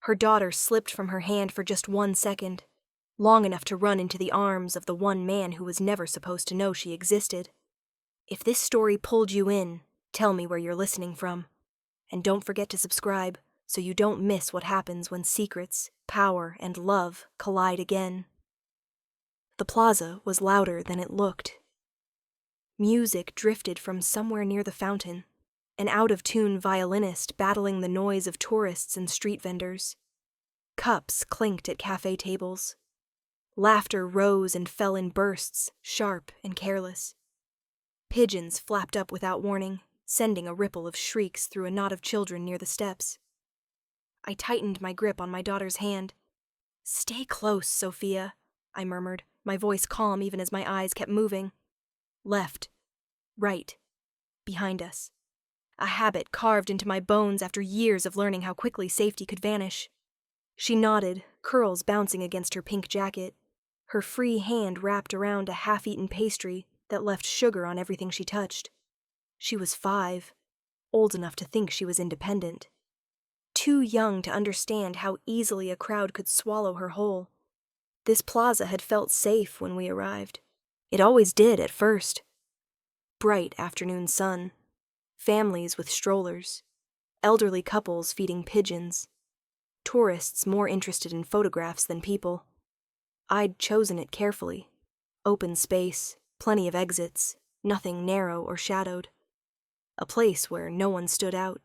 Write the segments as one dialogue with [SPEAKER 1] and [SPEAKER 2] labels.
[SPEAKER 1] Her daughter slipped from her hand for just 1 second, long enough to run into the arms of the one man who was never supposed to know she existed. If this story pulled you in, tell me where you're listening from. And don't forget to subscribe so you don't miss what happens when secrets, power, and love collide again. The plaza was louder than it looked. Music drifted from somewhere near the fountain, an out-of-tune violinist battling the noise of tourists and street vendors. Cups clinked at cafe tables. Laughter rose and fell in bursts, sharp and careless. Pigeons flapped up without warning, sending a ripple of shrieks through a knot of children near the steps. I tightened my grip on my daughter's hand. "Stay close, Sophia," I murmured, my voice calm even as my eyes kept moving. Left. Right. Behind us. A habit carved into my bones after years of learning how quickly safety could vanish. She nodded, curls bouncing against her pink jacket, her free hand wrapped around a half-eaten pastry that left sugar on everything she touched. She was 5, old enough to think she was independent. Too young to understand how easily a crowd could swallow her whole. This plaza had felt safe when we arrived. It always did at first. Bright afternoon sun, families with strollers, elderly couples feeding pigeons, tourists more interested in photographs than people. I'd chosen it carefully. Open space, plenty of exits, nothing narrow or shadowed. A place where no one stood out,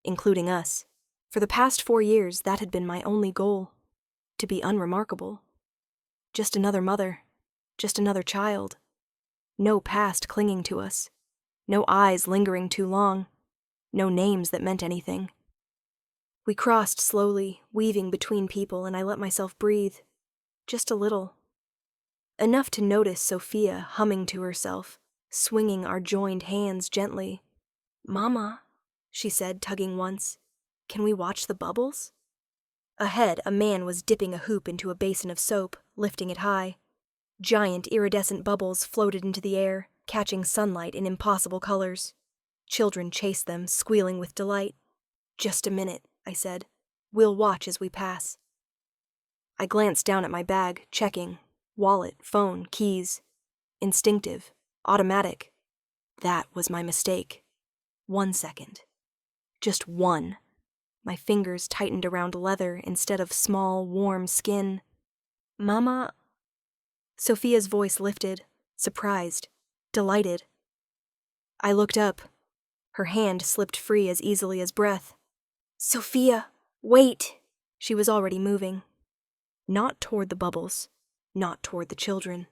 [SPEAKER 1] including us. For the past 4 years, that had been my only goal, to be unremarkable. Just another mother, just another child. No past clinging to us, no eyes lingering too long, no names that meant anything. We crossed slowly, weaving between people, and I let myself breathe, just a little. Enough to notice Sophia humming to herself, swinging our joined hands gently. "Mama," she said, tugging once, "can we watch the bubbles?" Ahead, a man was dipping a hoop into a basin of soap, lifting it high. Giant iridescent bubbles floated into the air, catching sunlight in impossible colors. Children chased them, squealing with delight. "Just a minute," I said. "We'll watch as we pass." I glanced down at my bag, checking. Wallet, phone, keys. Instinctive. Automatic. That was my mistake. 1 second. Just one. My fingers tightened around leather instead of small, warm skin. "Mama..." Sophia's voice lifted, surprised, delighted. I looked up. Her hand slipped free as easily as breath. "Sophia, wait!" She was already moving. Not toward the bubbles, not toward the children.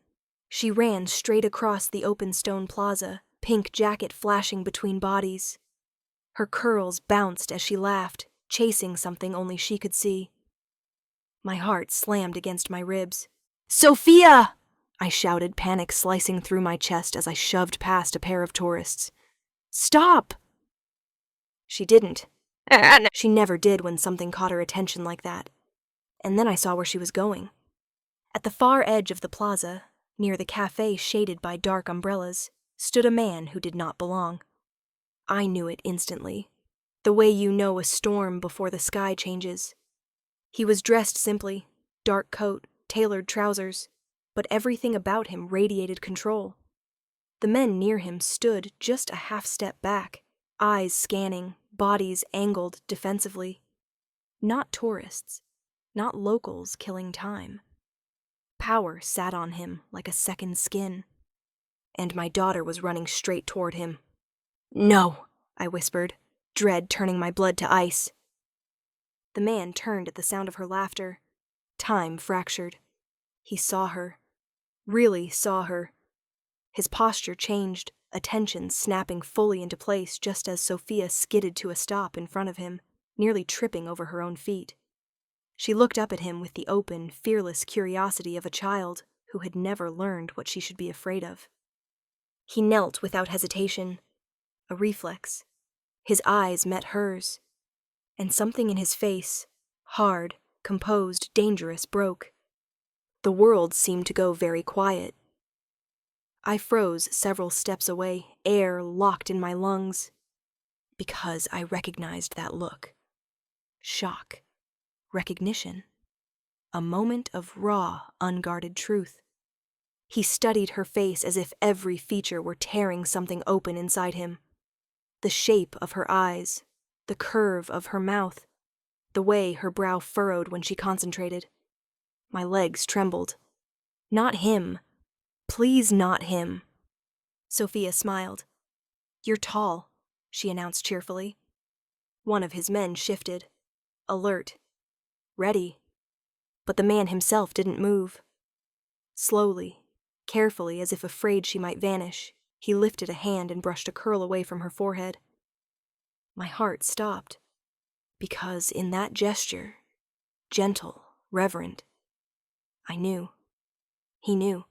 [SPEAKER 1] She ran straight across the open stone plaza, pink jacket flashing between bodies. Her curls bounced as she laughed, chasing something only she could see. My heart slammed against my ribs. "Sophia!" I shouted, panic slicing through my chest as I shoved past a pair of tourists. "Stop!" She didn't. She never did when something caught her attention like that. And then I saw where she was going. At the far edge of the plaza, near the cafe shaded by dark umbrellas, stood a man who did not belong. I knew it instantly, the way you know a storm before the sky changes. He was dressed simply, dark coat, tailored trousers, but everything about him radiated control. The men near him stood just a half step back, eyes scanning, bodies angled defensively. Not tourists, not locals killing time. Power sat on him like a second skin. And my daughter was running straight toward him. "No," I whispered, dread turning my blood to ice. The man turned at the sound of her laughter. Time fractured. He saw her. Really saw her. His posture changed, attention snapping fully into place just as Sophia skidded to a stop in front of him, nearly tripping over her own feet. She looked up at him with the open, fearless curiosity of a child who had never learned what she should be afraid of. He knelt without hesitation, a reflex. His eyes met hers, and something in his face, hard, composed, dangerous, broke. The world seemed to go very quiet. I froze several steps away, air locked in my lungs, because I recognized that look. Shock. recognition. A moment of raw, unguarded truth. He studied her face as if every feature were tearing something open inside him. The shape of her eyes, the curve of her mouth, the way her brow furrowed when she concentrated. My legs trembled. Not him. Please, not him. Sophia smiled. "You're tall," she announced cheerfully. One of his men shifted, alert, ready. But the man himself didn't move. Slowly, carefully, as if afraid she might vanish, he lifted a hand and brushed a curl away from her forehead. My heart stopped, because in that gesture, gentle, reverent, I knew. He knew.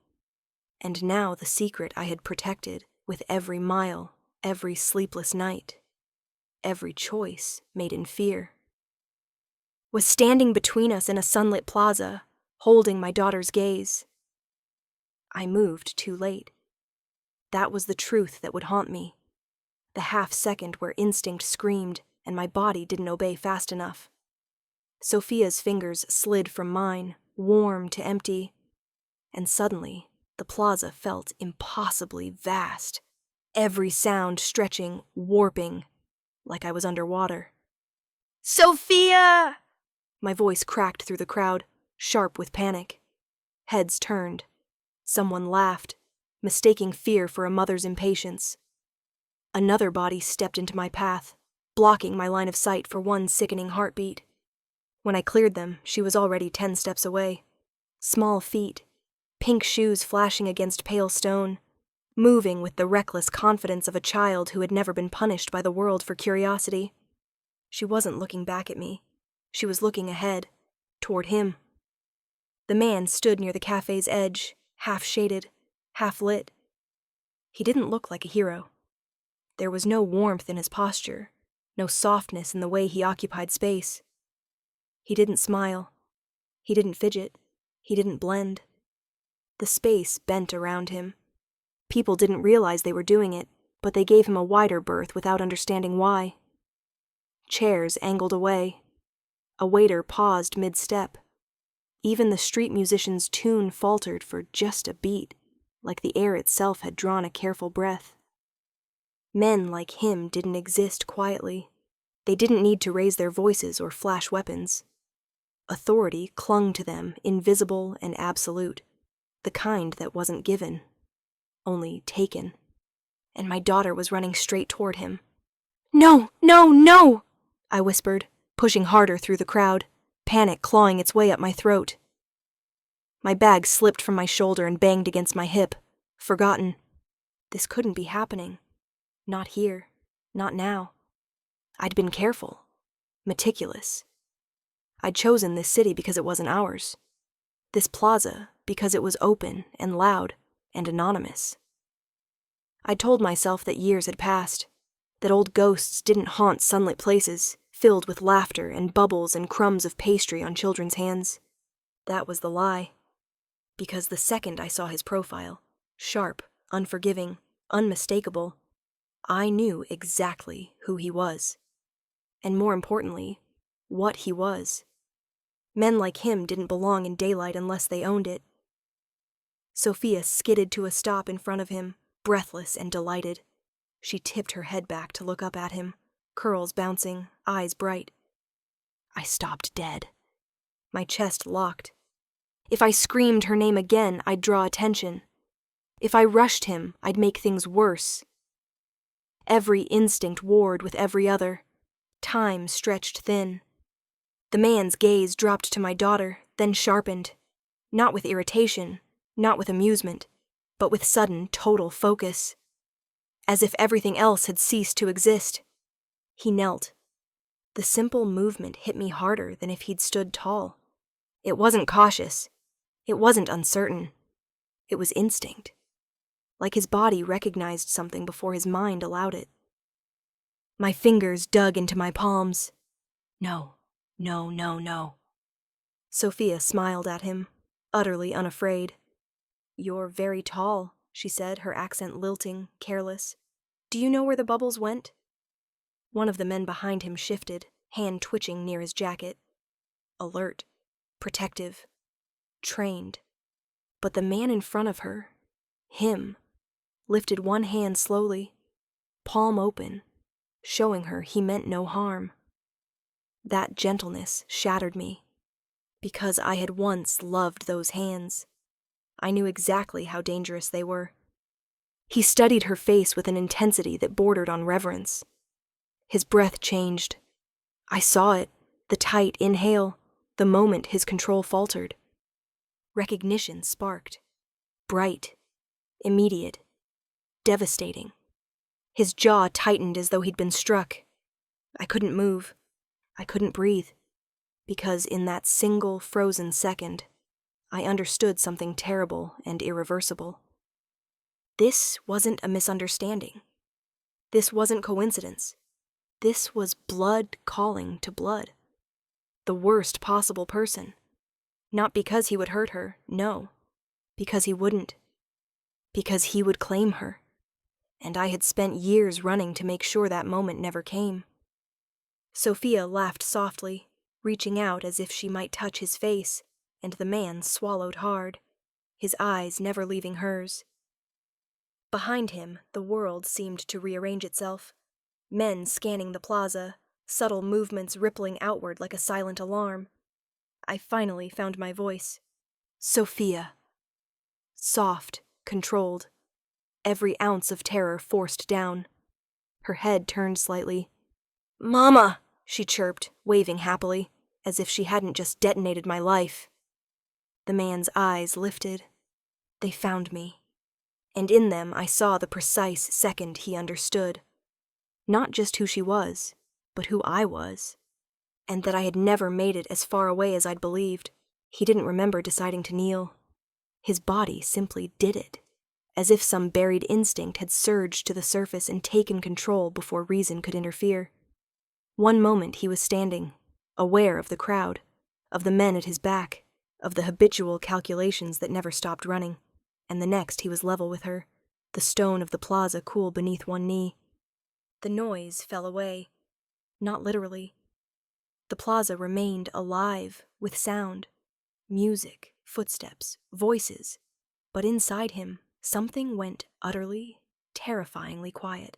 [SPEAKER 1] And now the secret I had protected with every mile, every sleepless night, every choice made in fear, was standing between us in a sunlit plaza, holding my daughter's gaze. I moved too late. That was the truth that would haunt me. The half-second where instinct screamed and my body didn't obey fast enough. Sophia's fingers slid from mine, warm to empty, and suddenly the plaza felt impossibly vast, every sound stretching, warping, like I was underwater. "Sophia!" My voice cracked through the crowd, sharp with panic. Heads turned. Someone laughed, mistaking fear for a mother's impatience. Another body stepped into my path, blocking my line of sight for one sickening heartbeat. When I cleared them, she was already 10 steps away. Small feet, pink shoes flashing against pale stone, moving with the reckless confidence of a child who had never been punished by the world for curiosity. She wasn't looking back at me. She was looking ahead, toward him. The man stood near the cafe's edge, half-shaded, half-lit. He didn't look like a hero. There was no warmth in his posture, no softness in the way he occupied space. He didn't smile. He didn't fidget. He didn't blend. The space bent around him. People didn't realize they were doing it, but they gave him a wider berth without understanding why. Chairs angled away. A waiter paused mid-step. Even the street musician's tune faltered for just a beat, like the air itself had drawn a careful breath. Men like him didn't exist quietly. They didn't need to raise their voices or flash weapons. Authority clung to them, invisible and absolute, the kind that wasn't given, only taken. And my daughter was running straight toward him. "No, no, no!" I whispered, pushing harder through the crowd, panic clawing its way up my throat. My bag slipped from my shoulder and banged against my hip, forgotten. This couldn't be happening. Not here, not now. I'd been careful, meticulous. I'd chosen this city because it wasn't ours. This plaza because it was open and loud and anonymous. I told myself that years had passed, that old ghosts didn't haunt sunlit places, filled with laughter and bubbles and crumbs of pastry on children's hands. That was the lie. Because the second I saw his profile, sharp, unforgiving, unmistakable, I knew exactly who he was. And more importantly, what he was. Men like him didn't belong in daylight unless they owned it. Sophia skidded to a stop in front of him, breathless and delighted. She tipped her head back to look up at him, curls bouncing, eyes bright. I stopped dead. My chest locked. If I screamed her name again, I'd draw attention. If I rushed him, I'd make things worse. Every instinct warred with every other. Time stretched thin. The man's gaze dropped to my daughter, then sharpened. Not with irritation, not with amusement, but with sudden, total focus. As if everything else had ceased to exist. He knelt. The simple movement hit me harder than if he'd stood tall. It wasn't cautious. It wasn't uncertain. It was instinct. Like his body recognized something before his mind allowed it. My fingers dug into my palms. No, no, no, no. Sophia smiled at him, utterly unafraid. "You're very tall," she said, her accent lilting, careless. "Do you know where the bubbles went?" One of the men behind him shifted, hand twitching near his jacket. alert, protective, trained. But the man in front of her, him, lifted one hand slowly, palm open, showing her he meant no harm. That gentleness shattered me, because I had once loved those hands. I knew exactly how dangerous they were. He studied her face with an intensity that bordered on reverence. His breath changed. I saw it, the tight inhale, the moment his control faltered. Recognition sparked. Bright, immediate, devastating. His jaw tightened as though he'd been struck. I couldn't move. I couldn't breathe. Because in that single frozen second, I understood something terrible and irreversible. This wasn't a misunderstanding. This wasn't coincidence. This was blood calling to blood. The worst possible person. Not because he would hurt her, no. Because he wouldn't. Because he would claim her. And I had spent years running to make sure that moment never came. Sophia laughed softly, reaching out as if she might touch his face, and the man swallowed hard, his eyes never leaving hers. Behind him, the world seemed to rearrange itself. Men scanning the plaza, subtle movements rippling outward like a silent alarm. I finally found my voice. Sophia. Soft, controlled. Every ounce of terror forced down. Her head turned slightly. "Mama!" she chirped, waving happily, as if she hadn't just detonated my life. The man's eyes lifted. They found me. And in them I saw the precise second he understood. Not just who she was, but who I was. And that I had never made it as far away as I'd believed. He didn't remember deciding to kneel. His body simply did it, as if some buried instinct had surged to the surface and taken control before reason could interfere. One moment he was standing, aware of the crowd, of the men at his back, of the habitual calculations that never stopped running, and the next he was level with her, the stone of the plaza cool beneath one knee. The noise fell away, not literally. The plaza remained alive with sound, music, footsteps, voices, but inside him, something went utterly, terrifyingly quiet.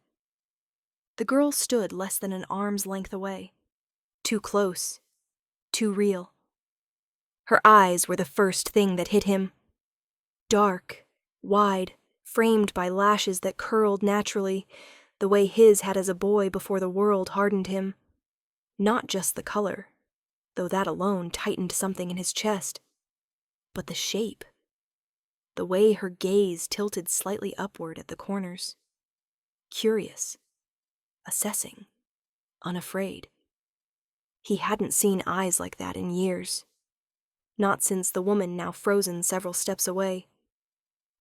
[SPEAKER 1] The girl stood less than an arm's length away, too close, too real. Her eyes were the first thing that hit him. Dark, wide, framed by lashes that curled naturally, the way his had as a boy before the world hardened him. Not just the color, though that alone tightened something in his chest, but the shape. The way her gaze tilted slightly upward at the corners. Curious, assessing, unafraid. He hadn't seen eyes like that in years. Not since the woman now frozen several steps away.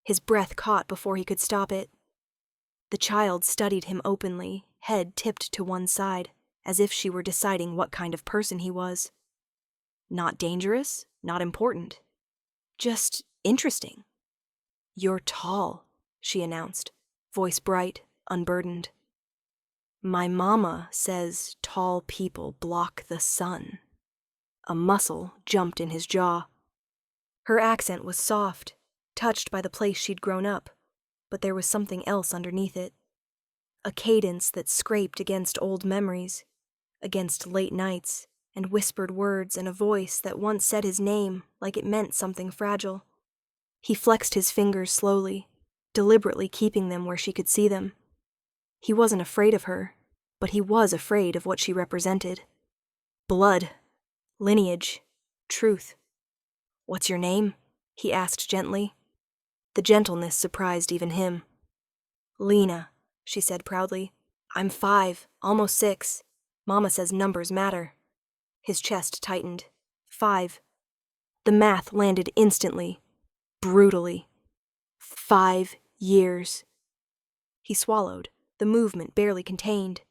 [SPEAKER 1] His breath caught before he could stop it. The child studied him openly, head tipped to one side, as if she were deciding what kind of person he was. Not dangerous, not important. Just interesting. "You're tall," she announced, voice bright, unburdened. "My mama says tall people block the sun." A muscle jumped in his jaw. Her accent was soft, touched by the place she'd grown up, but there was something else underneath it. A cadence that scraped against old memories, against late nights, and whispered words and a voice that once said his name like it meant something fragile. He flexed his fingers slowly, deliberately keeping them where she could see them. He wasn't afraid of her, but he was afraid of what she represented. Blood, lineage, truth. "What's your name?" he asked gently. The gentleness surprised even him. "Lena," she said proudly. "I'm 5, almost 6. Mama says numbers matter." His chest tightened. 5. The math landed instantly, brutally. 5 years. He swallowed, the movement barely contained.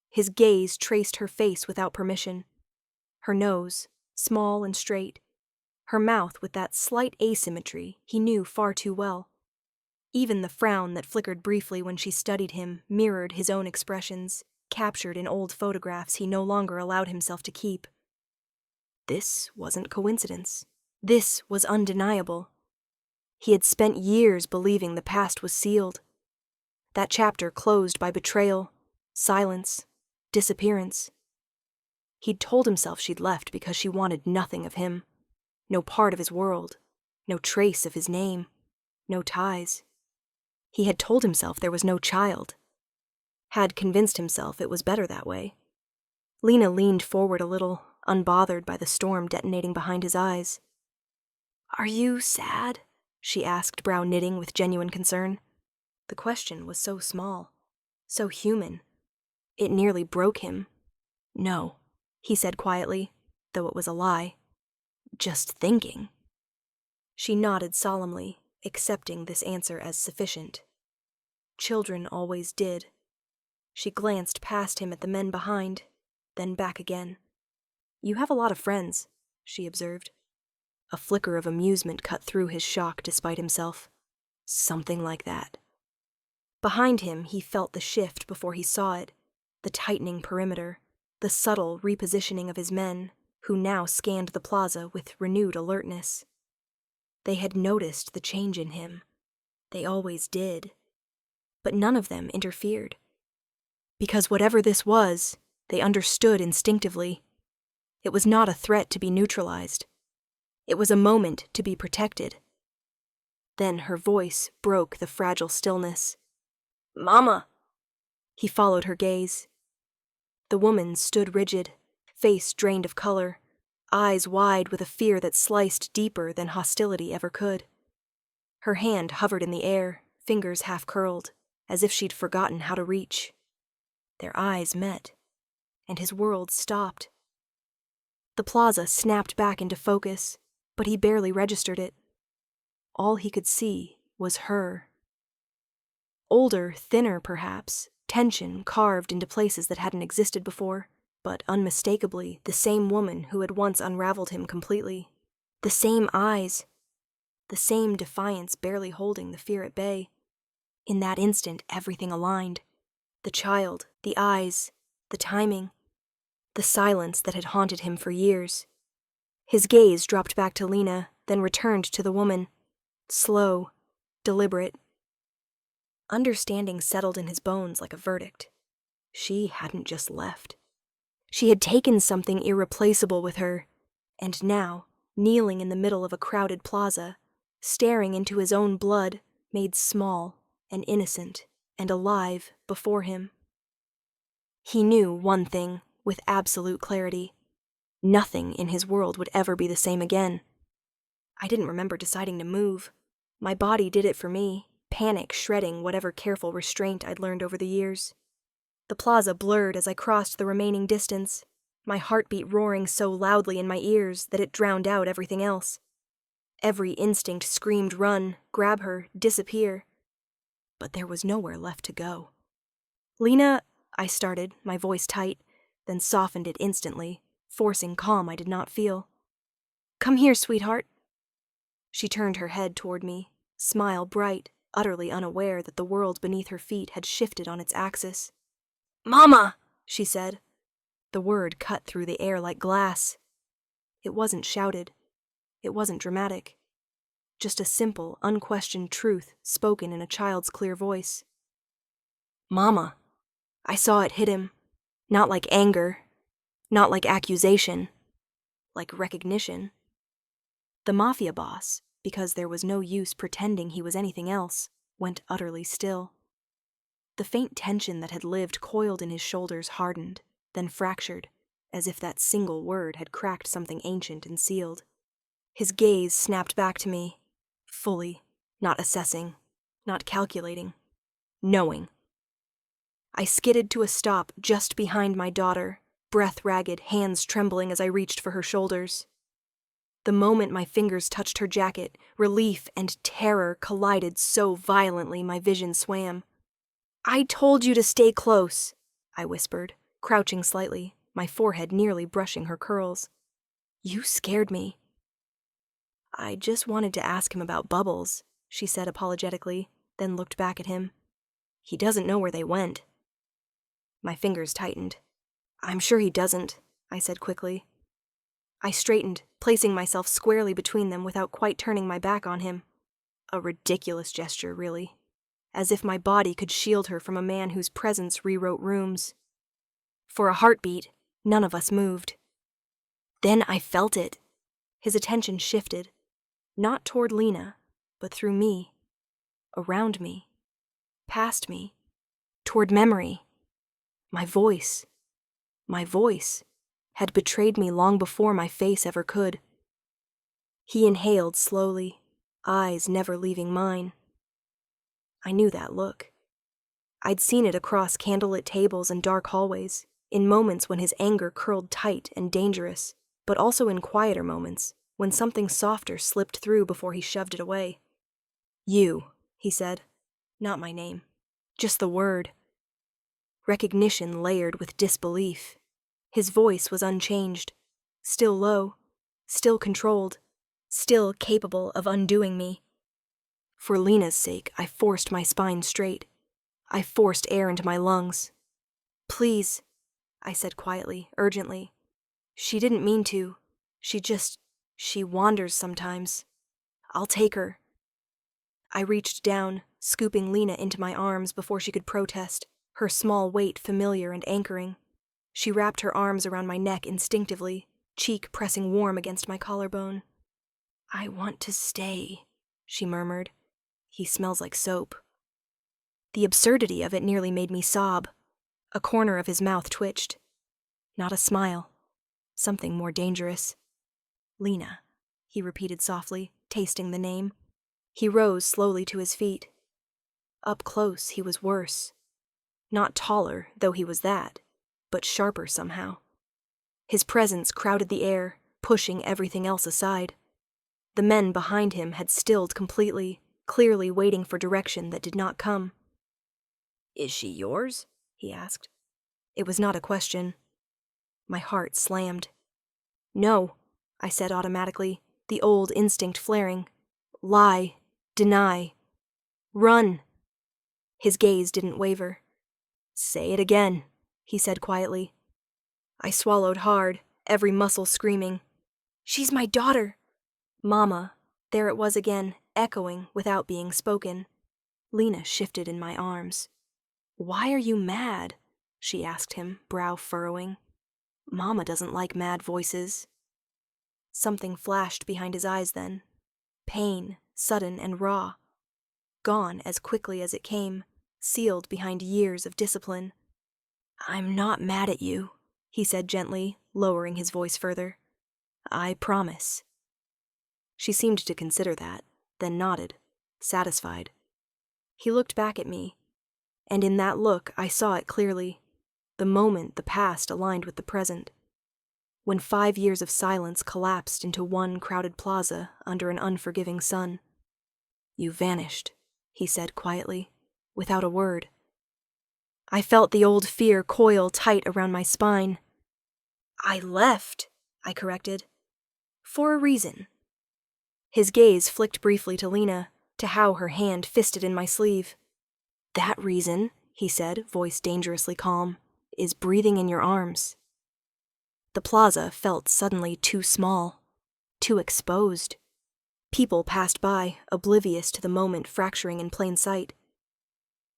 [SPEAKER 1] His gaze traced her face without permission. Her nose, small and straight. Her mouth with that slight asymmetry he knew far too well. Even the frown that flickered briefly when she studied him mirrored his own expressions, captured in old photographs he no longer allowed himself to keep. This wasn't coincidence. This was undeniable. He had spent years believing the past was sealed. That chapter closed by betrayal, silence, disappearance. He'd told himself she'd left because she wanted nothing of him. No part of his world. No trace of his name. No ties. He had told himself there was no child. Had convinced himself it was better that way. Lena leaned forward a little, unbothered by the storm detonating behind his eyes. "Are you sad?" she asked, brow knitting with genuine concern. The question was so small, so human. It nearly broke him. "No," he said quietly, though it was a lie. "Just thinking." She nodded solemnly, accepting this answer as sufficient. Children always did. She glanced past him at the men behind, then back again. "You have a lot of friends," she observed. A flicker of amusement cut through his shock despite himself. Something like that. Behind him, he felt the shift before he saw it, the tightening perimeter, the subtle repositioning of his men, who now scanned the plaza with renewed alertness. They had noticed the change in him. They always did. But none of them interfered. Because whatever this was, they understood instinctively. It was not a threat to be neutralized. It was a moment to be protected. Then her voice broke the fragile stillness. "Mama!" He followed her gaze. The woman stood rigid, face drained of color, eyes wide with a fear that sliced deeper than hostility ever could. Her hand hovered in the air, fingers half curled, as if she'd forgotten how to reach. Their eyes met, and his world stopped. The plaza snapped back into focus, but he barely registered it. All he could see was her. Older, thinner perhaps, tension carved into places that hadn't existed before, but unmistakably the same woman who had once unraveled him completely. The same eyes. The same defiance barely holding the fear at bay. In that instant, everything aligned. The child, the eyes, the timing, the silence that had haunted him for years. His gaze dropped back to Lena, then returned to the woman. Slow, deliberate. Understanding settled in his bones like a verdict. She hadn't just left. She had taken something irreplaceable with her, and now, kneeling in the middle of a crowded plaza, staring into his own blood, made small and innocent and alive before him. He knew one thing with absolute clarity. Nothing in his world would ever be the same again. I didn't remember deciding to move. My body did it for me, panic shredding whatever careful restraint I'd learned over the years. The plaza blurred as I crossed the remaining distance, my heartbeat roaring so loudly in my ears that it drowned out everything else. Every instinct screamed run, grab her, disappear. But there was nowhere left to go. "Lena," I started, my voice tight, then softened it instantly, forcing calm I did not feel. "Come here, sweetheart." She turned her head toward me, smile bright, utterly unaware that the world beneath her feet had shifted on its axis. "Mama!" she said. The word cut through the air like glass. It wasn't shouted. It wasn't dramatic. Just a simple, unquestioned truth spoken in a child's clear voice. "Mama." I saw it hit him. Not like anger. Not like accusation. Like recognition. The Mafia boss, because there was no use pretending he was anything else, went utterly still. The faint tension that had lived coiled in his shoulders hardened, then fractured, as if that single word had cracked something ancient and sealed. His gaze snapped back to me, fully, not assessing, not calculating, knowing. I skidded to a stop just behind my daughter, breath ragged, hands trembling as I reached for her shoulders. The moment my fingers touched her jacket, relief and terror collided so violently my vision swam. "I told you to stay close," I whispered, crouching slightly, my forehead nearly brushing her curls. "You scared me." "I just wanted to ask him about Bubbles," she said apologetically, then looked back at him. "He doesn't know where they went." My fingers tightened. "I'm sure he doesn't," I said quickly. I straightened, placing myself squarely between them without quite turning my back on him. A ridiculous gesture, really. As if my body could shield her from a man whose presence rewrote rooms. For a heartbeat, none of us moved. Then I felt it. His attention shifted, not toward Lena, but through me, around me, past me, toward memory. My voice had betrayed me long before my face ever could. He inhaled slowly, eyes never leaving mine. I knew that look. I'd seen it across candlelit tables and dark hallways, in moments when his anger curled tight and dangerous, but also in quieter moments, when something softer slipped through before he shoved it away. You, he said. Not my name. Just the word. Recognition layered with disbelief. His voice was unchanged, still low, still controlled, still capable of undoing me. For Lena's sake, I forced my spine straight. I forced air into my lungs. Please, I said quietly, urgently. She didn't mean to. She wanders sometimes. I'll take her. I reached down, scooping Lena into my arms before she could protest, her small weight familiar and anchoring. She wrapped her arms around my neck instinctively, cheek pressing warm against my collarbone. I want to stay, she murmured. He smells like soap. The absurdity of it nearly made me sob. A corner of his mouth twitched. Not a smile. Something more dangerous. Lena, he repeated softly, tasting the name. He rose slowly to his feet. Up close, he was worse. Not taller, though he was that, but sharper somehow. His presence crowded the air, pushing everything else aside. The men behind him had stilled completely, clearly waiting for direction that did not come. Is she yours? He asked. It was not a question. My heart slammed. No, I said automatically, the old instinct flaring. Lie. Deny. Run. His gaze didn't waver. Say it again, he said quietly. I swallowed hard, every muscle screaming. She's my daughter. Mama. There it was again, echoing without being spoken. Lena shifted in my arms. Why are you mad? She asked him, brow furrowing. Mama doesn't like mad voices. Something flashed behind his eyes then. Pain, sudden and raw. Gone as quickly as it came, sealed behind years of discipline. I'm not mad at you, he said gently, lowering his voice further. I promise. She seemed to consider that, then nodded, satisfied. He looked back at me, and in that look I saw it clearly. The moment the past aligned with the present. When 5 years of silence collapsed into one crowded plaza under an unforgiving sun. You vanished, he said quietly, without a word. I felt the old fear coil tight around my spine. I left, I corrected. For a reason. His gaze flicked briefly to Lena, to how her hand fisted in my sleeve. That reason, he said, voice dangerously calm, is breathing in your arms. The plaza felt suddenly too small, too exposed. People passed by, oblivious to the moment fracturing in plain sight.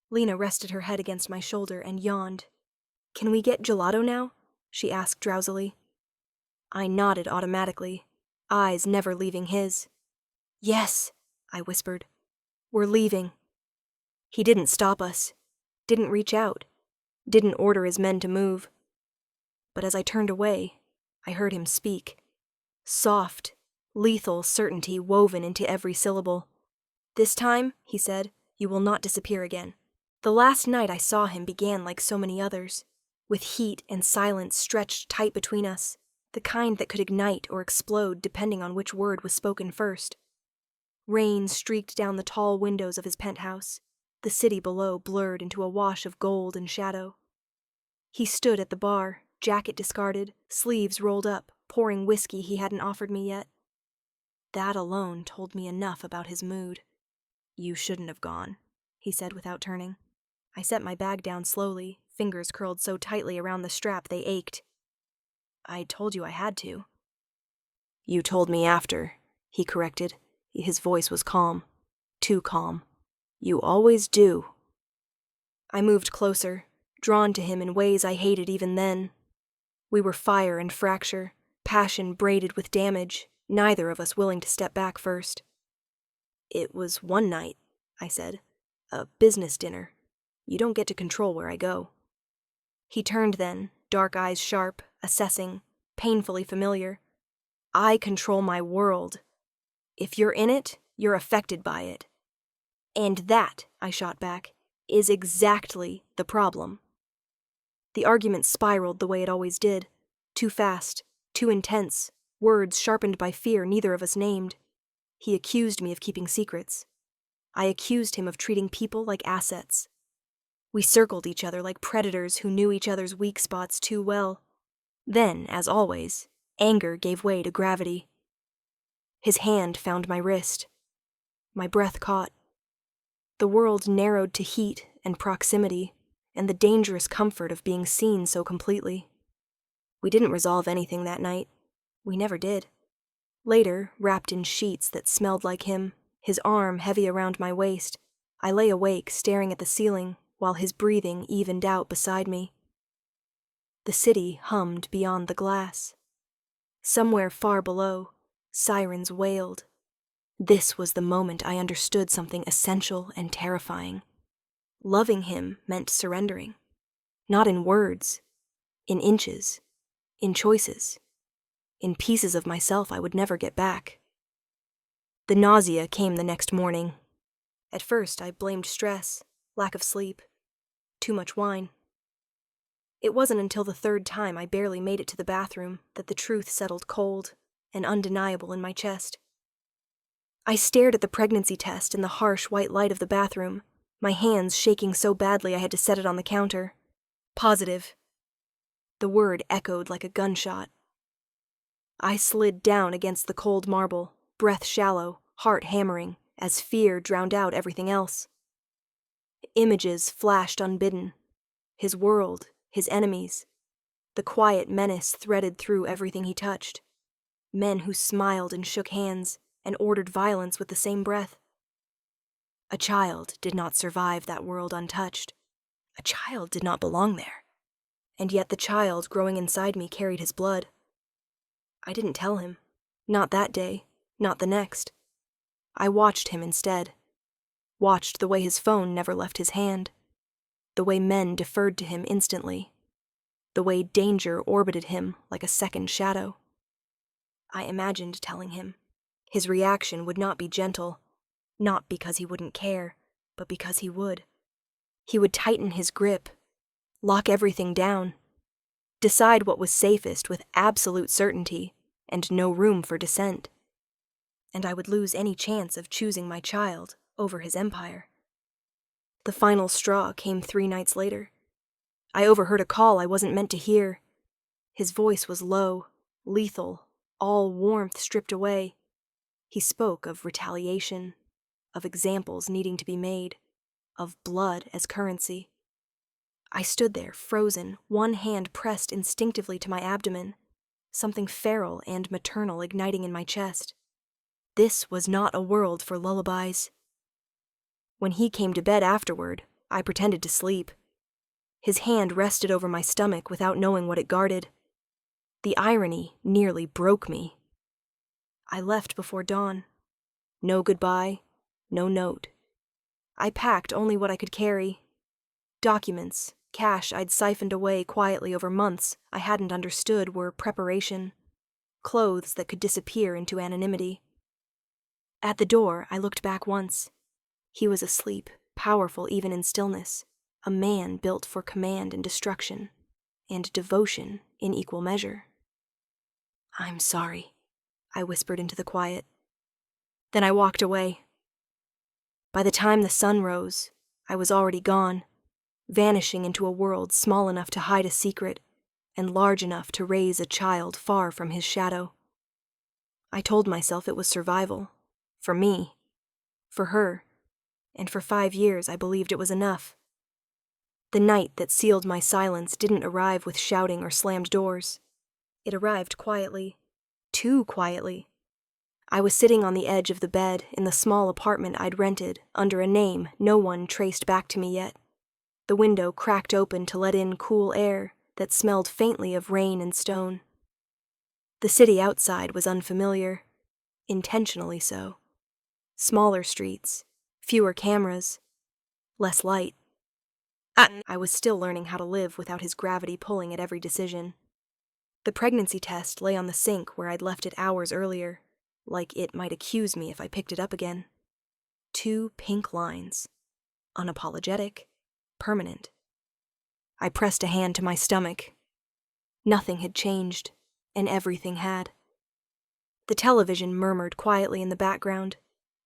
[SPEAKER 1] Lena rested her head against my shoulder and yawned. Can we get gelato now? She asked drowsily. I nodded automatically, eyes never leaving his. Yes, I whispered. We're leaving. He didn't stop us, didn't reach out, didn't order his men to move. But as I turned away, I heard him speak. Soft, lethal certainty woven into every syllable. This time, he said, you will not disappear again. The last night I saw him began like so many others, with heat and silence stretched tight between us, the kind that could ignite or explode depending on which word was spoken first. Rain streaked down the tall windows of his penthouse, the city below blurred into a wash of gold and shadow. He stood at the bar, jacket discarded, sleeves rolled up, pouring whiskey he hadn't offered me yet. That alone told me enough about his mood. You shouldn't have gone, he said without turning. I set my bag down slowly, fingers curled so tightly around the strap they ached. I told you I had to. You told me after, he corrected. His voice was calm. Too calm. You always do. I moved closer, drawn to him in ways I hated even then. We were fire and fracture, passion braided with damage, neither of us willing to step back first. It was one night, I said. A business dinner. You don't get to control where I go. He turned then, dark eyes sharp, assessing, painfully familiar. I control my world. If you're in it, you're affected by it. And that, I shot back, is exactly the problem. The argument spiraled the way it always did. Too fast, too intense, words sharpened by fear neither of us named. He accused me of keeping secrets. I accused him of treating people like assets. We circled each other like predators who knew each other's weak spots too well. Then, as always, anger gave way to gravity. His hand found my wrist. My breath caught. The world narrowed to heat and proximity, and the dangerous comfort of being seen so completely. We didn't resolve anything that night. We never did. Later, wrapped in sheets that smelled like him, his arm heavy around my waist, I lay awake staring at the ceiling while his breathing evened out beside me. The city hummed beyond the glass. Somewhere far below, sirens wailed. This was the moment I understood something essential and terrifying. Loving him meant surrendering. Not in words, in inches, in choices, in pieces of myself I would never get back. The nausea came the next morning. At first I blamed stress, lack of sleep, too much wine. It wasn't until the third time I barely made it to the bathroom that the truth settled cold and undeniable in my chest. I stared at the pregnancy test in the harsh white light of the bathroom, my hands shaking so badly I had to set it on the counter. Positive. The word echoed like a gunshot. I slid down against the cold marble, breath shallow, heart hammering, as fear drowned out everything else. Images flashed unbidden. His world, his enemies. The quiet menace threaded through everything he touched. Men who smiled and shook hands and ordered violence with the same breath. A child did not survive that world untouched. A child did not belong there. And yet the child growing inside me carried his blood. I didn't tell him. Not that day, not the next. I watched him instead. Watched the way his phone never left his hand. The way men deferred to him instantly. The way danger orbited him like a second shadow. I imagined telling him. His reaction would not be gentle, not because he wouldn't care, but because he would. He would tighten his grip, lock everything down, decide what was safest with absolute certainty and no room for dissent. And I would lose any chance of choosing my child over his empire. The final straw came 3 nights later. I overheard a call I wasn't meant to hear. His voice was low, lethal, all warmth stripped away. He spoke of retaliation, of examples needing to be made, of blood as currency. I stood there, frozen, one hand pressed instinctively to my abdomen, something feral and maternal igniting in my chest. This was not a world for lullabies. When he came to bed afterward, I pretended to sleep. His hand rested over my stomach without knowing what it guarded. The irony nearly broke me. I left before dawn. No goodbye, no note. I packed only what I could carry. Documents, cash I'd siphoned away quietly over months I hadn't understood were preparation. Clothes that could disappear into anonymity. At the door, I looked back once. He was asleep, powerful even in stillness, a man built for command and destruction, and devotion in equal measure. "I'm sorry," I whispered into the quiet. Then I walked away. By the time the sun rose, I was already gone, vanishing into a world small enough to hide a secret and large enough to raise a child far from his shadow. I told myself it was survival, for me, for her, and for 5 years I believed it was enough. The night that sealed my silence didn't arrive with shouting or slammed doors. It arrived quietly, Too quietly. I was sitting on the edge of the bed in the small apartment I'd rented under a name no one traced back to me yet. The window cracked open to let in cool air that smelled faintly of rain and stone. The city outside was unfamiliar, intentionally so. Smaller streets, fewer cameras, less light. I was still learning how to live without his gravity pulling at every decision. The pregnancy test lay on the sink where I'd left it hours earlier, like it might accuse me if I picked it up again. 2 pink lines. Unapologetic, permanent. I pressed a hand to my stomach. Nothing had changed, and everything had. The television murmured quietly in the background,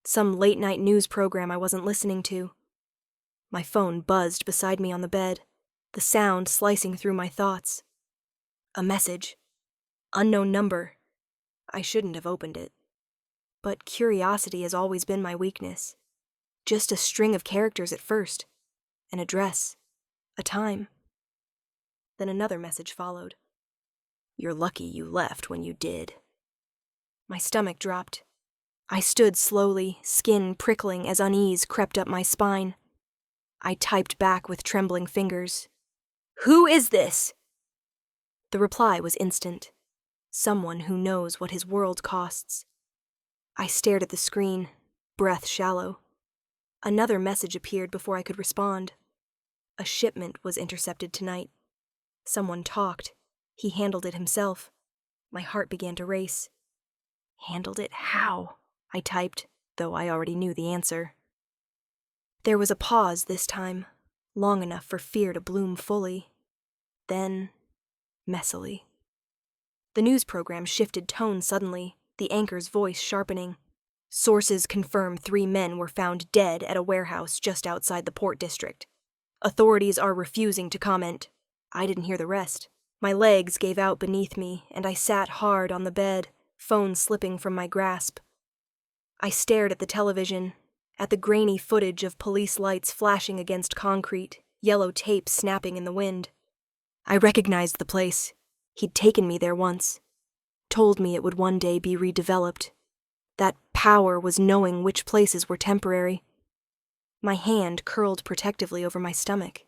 [SPEAKER 1] some late-night news program I wasn't listening to. My phone buzzed beside me on the bed, the sound slicing through my thoughts. A message. Unknown number. I shouldn't have opened it. But curiosity has always been my weakness. Just a string of characters at first. An address. A time. Then another message followed. You're lucky you left when you did. My stomach dropped. I stood slowly, skin prickling as unease crept up my spine. I typed back with trembling fingers. Who is this? The reply was instant. Someone who knows what his world costs. I stared at the screen, breath shallow. Another message appeared before I could respond. A shipment was intercepted tonight. Someone talked. He handled it himself. My heart began to race. Handled it how? I typed, though I already knew the answer. There was a pause this time, long enough for fear to bloom fully. Then, messily. The news program shifted tone suddenly, the anchor's voice sharpening. Sources confirm 3 men were found dead at a warehouse just outside the port district. Authorities are refusing to comment. I didn't hear the rest. My legs gave out beneath me, and I sat hard on the bed, phone slipping from my grasp. I stared at the television, at the grainy footage of police lights flashing against concrete, yellow tape snapping in the wind. I recognized the place. He'd taken me there once. Told me it would one day be redeveloped. That power was knowing which places were temporary. My hand curled protectively over my stomach.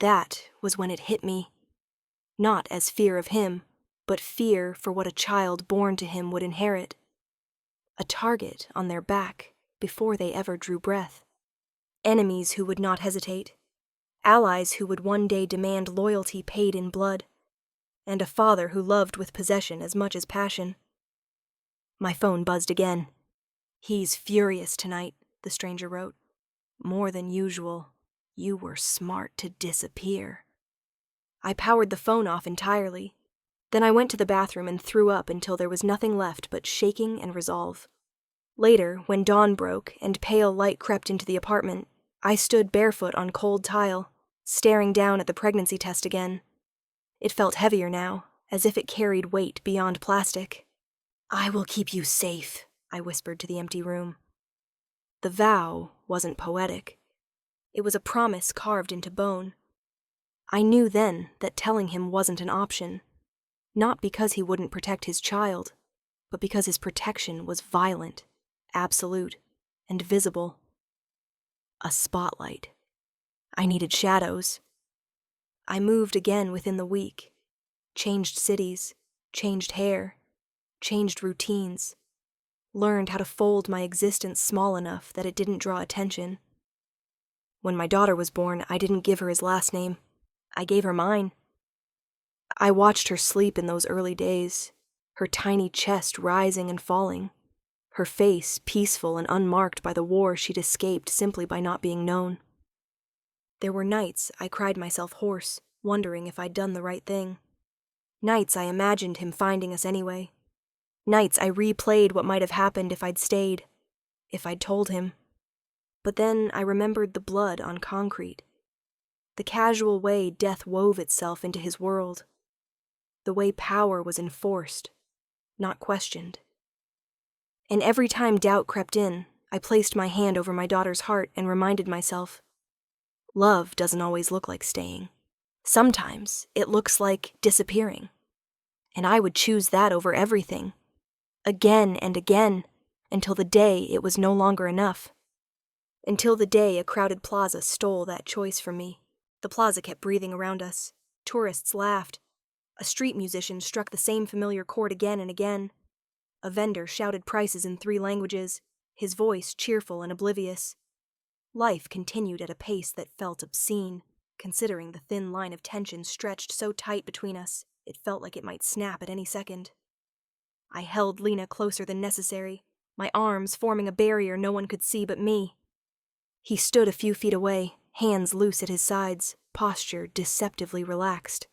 [SPEAKER 1] That was when it hit me. Not as fear of him, but fear for what a child born to him would inherit. A target on their back before they ever drew breath. Enemies who would not hesitate. Allies who would one day demand loyalty paid in blood. And a father who loved with possession as much as passion. My phone buzzed again. He's furious tonight, the stranger wrote. More than usual. You were smart to disappear. I powered the phone off entirely. Then I went to the bathroom and threw up until there was nothing left but shaking and resolve. Later, when dawn broke and pale light crept into the apartment, I stood barefoot on cold tile, staring down at the pregnancy test again. It felt heavier now, as if it carried weight beyond plastic. I will keep you safe, I whispered to the empty room. The vow wasn't poetic. It was a promise carved into bone. I knew then that telling him wasn't an option. Not because he wouldn't protect his child, but because his protection was violent, absolute, and visible. A spotlight. I needed shadows. I moved again within the week. Changed cities, changed hair, changed routines. Learned how to fold my existence small enough that it didn't draw attention. When my daughter was born, I didn't give her his last name. I gave her mine. I watched her sleep in those early days, her tiny chest rising and falling, her face peaceful and unmarked by the war she'd escaped simply by not being known. There were nights I cried myself hoarse, wondering if I'd done the right thing. Nights I imagined him finding us anyway. Nights I replayed what might have happened if I'd stayed, if I'd told him. But then I remembered the blood on concrete, the casual way death wove itself into his world, the way power was enforced, not questioned. And every time doubt crept in, I placed my hand over my daughter's heart and reminded myself, love doesn't always look like staying. Sometimes it looks like disappearing. And I would choose that over everything. Again and again, until the day it was no longer enough. Until the day a crowded plaza stole that choice from me. The plaza kept breathing around us. Tourists laughed. A street musician struck the same familiar chord again and again. A vendor shouted prices in 3 languages, his voice cheerful and oblivious. Life continued at a pace that felt obscene, considering the thin line of tension stretched so tight between us, it felt like it might snap at any second. I held Lena closer than necessary, my arms forming a barrier no one could see but me. He stood a few feet away, hands loose at his sides, posture deceptively relaxed.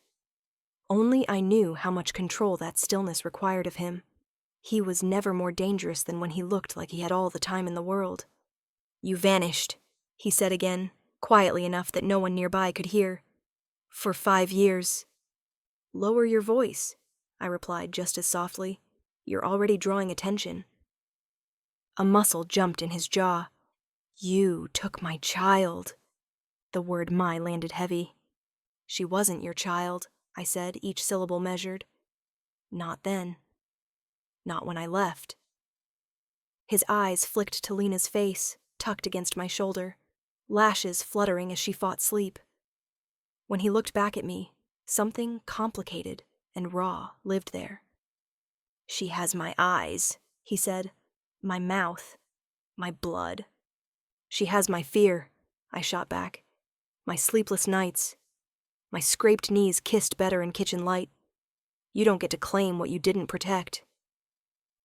[SPEAKER 1] Only I knew how much control that stillness required of him. He was never more dangerous than when he looked like he had all the time in the world. "You vanished," he said again, quietly enough that no one nearby could hear. "For 5 years. "Lower your voice," I replied just as softly. "You're already drawing attention." A muscle jumped in his jaw. "You took my child." The word "my" landed heavy. "She wasn't your child," I said, each syllable measured. "Not then. Not when I left." His eyes flicked to Lena's face, tucked against my shoulder, lashes fluttering as she fought sleep. When he looked back at me, something complicated and raw lived there. "She has my eyes," he said, "my mouth, my blood. She has my fear," I shot back, "my sleepless nights, my scraped knees kissed better in kitchen light. You don't get to claim what you didn't protect."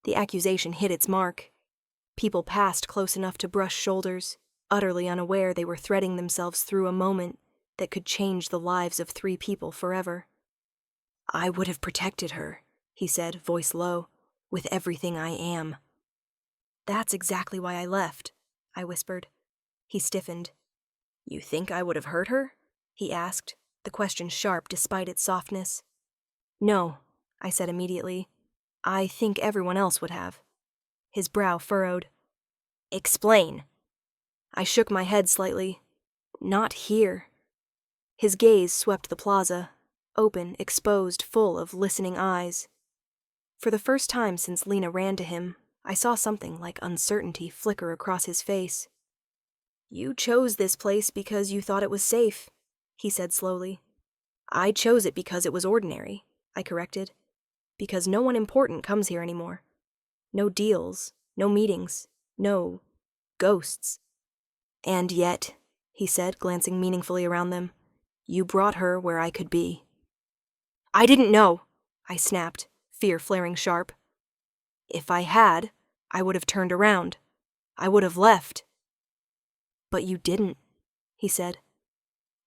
[SPEAKER 1] The accusation hit its mark. People passed close enough to brush shoulders, utterly unaware they were threading themselves through a moment that could change the lives of 3 people forever. "I would have protected her," he said, voice low, "with everything I am." "That's exactly why I left," I whispered. He stiffened. "You think I would have hurt her?" he asked, the question sharp despite its softness. "No," I said immediately. "I think everyone else would have." His brow furrowed. "Explain." I shook my head slightly. "Not here." His gaze swept the plaza, open, exposed, full of listening eyes. For the first time since Lena ran to him, I saw something like uncertainty flicker across his face. "You chose this place because you thought it was safe," he said slowly. "I chose it because it was ordinary," I corrected. "Because no one important comes here anymore. No deals, no meetings, no ghosts." "And yet," he said, glancing meaningfully around them, "you brought her where I could be." "I didn't know," I snapped, fear flaring sharp. "If I had, I would have turned around. I would have left." "But you didn't," he said.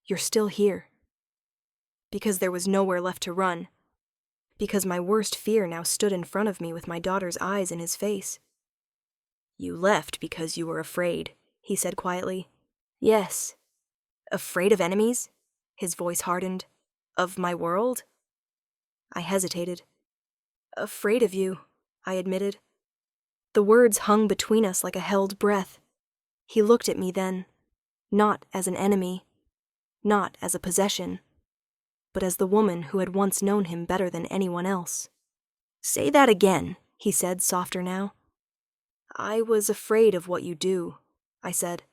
[SPEAKER 1] "You're still here." Because there was nowhere left to run. Because my worst fear now stood in front of me with my daughter's eyes in his face. "You left because you were afraid," he said quietly. "Yes." "Afraid of enemies?" His voice hardened. "Of my world?" I hesitated. "Afraid of you," I admitted. The words hung between us like a held breath. He looked at me then, not as an enemy, not as a possession, but as the woman who had once known him better than anyone else. "Say that again," he said, softer now. "I was afraid of what you do," I said.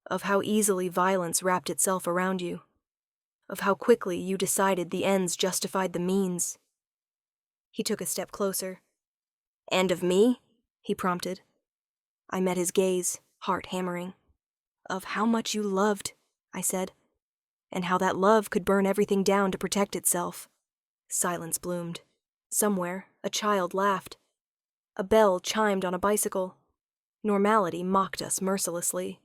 [SPEAKER 1] "Of how easily violence wrapped itself around you. Of how quickly you decided the ends justified the means." He took a step closer. "And of me?" he prompted. I met his gaze, heart hammering. "Of how much you loved," I said, "and how that love could burn everything down to protect itself." Silence bloomed. Somewhere, a child laughed. A bell chimed on a bicycle. Normality mocked us mercilessly.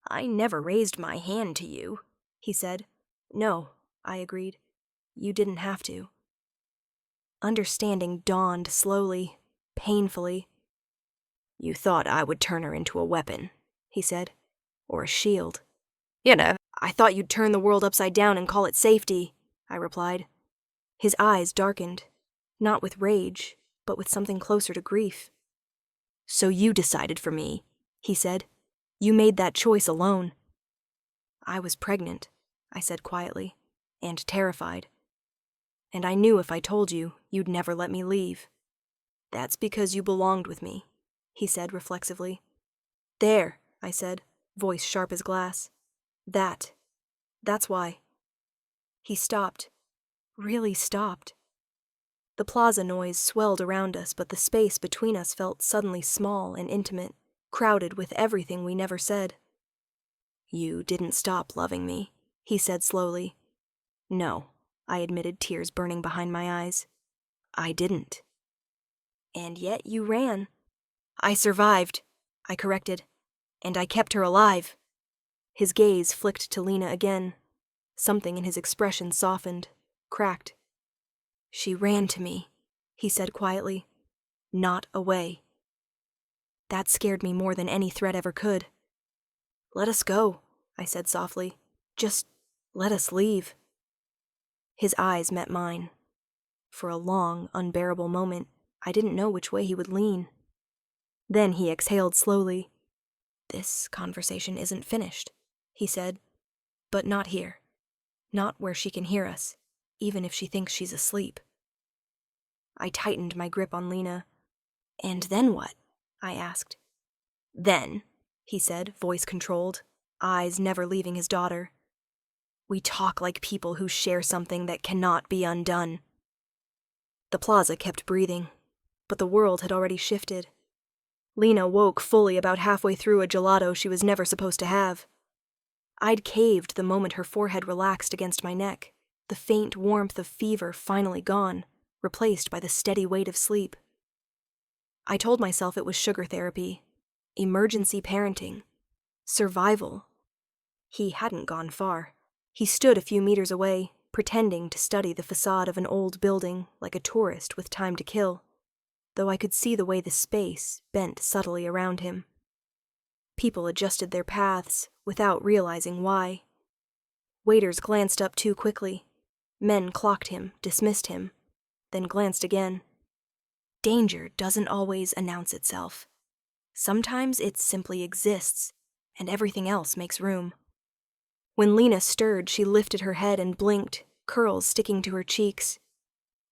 [SPEAKER 1] "I never raised my hand to you," he said. "No," I agreed. "You didn't have to." Understanding dawned slowly, painfully. "You thought I would turn her into a weapon," he said. "Or a shield." "You know, I thought you'd turn the world upside down and call it safety," I replied. His eyes darkened, not with rage, but with something closer to grief. "So you decided for me," he said. "You made that choice alone." "I was pregnant," I said quietly, "and terrified." And I knew if I told you, you'd never let me leave. That's because you belonged with me, he said reflexively. There, I said, voice sharp as glass. That's why. He stopped. Really stopped. The plaza noise swelled around us, but the space between us felt suddenly small and intimate, crowded with everything we never said. You didn't stop loving me, he said slowly. No, I admitted, tears burning behind my eyes. I didn't. And yet you ran. I survived, I corrected. And I kept her alive. His gaze flicked to Lena again. Something in his expression softened, cracked. She ran to me, he said quietly. Not away. That scared me more than any threat ever could. Let us go, I said softly. Just let us leave. His eyes met mine. For a long, unbearable moment, I didn't know which way he would lean. Then he exhaled slowly. This conversation isn't finished, he said. But not here. Not where she can hear us, even if she thinks she's asleep. I tightened my grip on Lena. And then what? I asked. Then, he said, voice controlled, eyes never leaving his daughter. We talk like people who share something that cannot be undone. The plaza kept breathing, but the world had already shifted. Lena woke fully about halfway through a gelato she was never supposed to have. I'd caved the moment her forehead relaxed against my neck, the faint warmth of fever finally gone, replaced by the steady weight of sleep. I told myself it was sugar therapy, emergency parenting, survival. He hadn't gone far. He stood a few meters away, pretending to study the facade of an old building like a tourist with time to kill, though I could see the way the space bent subtly around him. People adjusted their paths without realizing why. Waiters glanced up too quickly. Men clocked him, dismissed him, then glanced again. Danger doesn't always announce itself. Sometimes it simply exists, and everything else makes room. When Lena stirred, she lifted her head and blinked, curls sticking to her cheeks.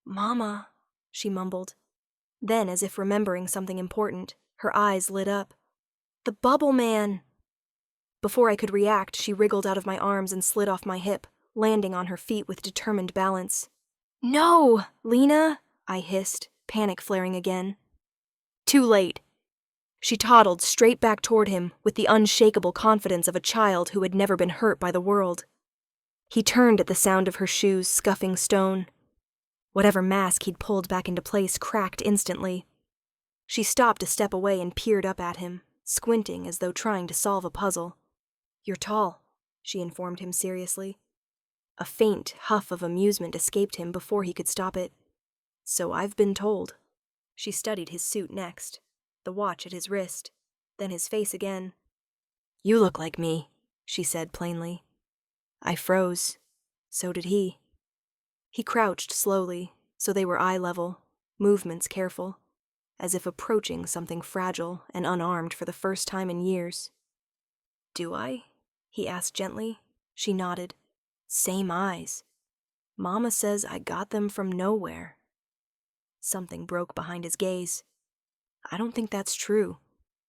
[SPEAKER 1] Mama, she mumbled. Then, as if remembering something important, her eyes lit up. The Bubble Man! Before I could react, she wriggled out of my arms and slid off my hip, landing on her feet with determined balance. No, Lena, I hissed, panic flaring again. Too late. She toddled straight back toward him with the unshakable confidence of a child who had never been hurt by the world. He turned at the sound of her shoes scuffing stone. Whatever mask he'd pulled back into place cracked instantly. She stopped a step away and peered up at him, squinting as though trying to solve a puzzle. You're tall, she informed him seriously. A faint huff of amusement escaped him before he could stop it. So I've been told. She studied his suit next, the watch at his wrist, then his face again. You look like me, she said plainly. I froze. So did he. He crouched slowly, so they were eye level, movements careful, as if approaching something fragile and unarmed for the first time in years. Do I? He asked gently. She nodded. Same eyes. Mama says I got them from nowhere. Something broke behind his gaze. I don't think that's true,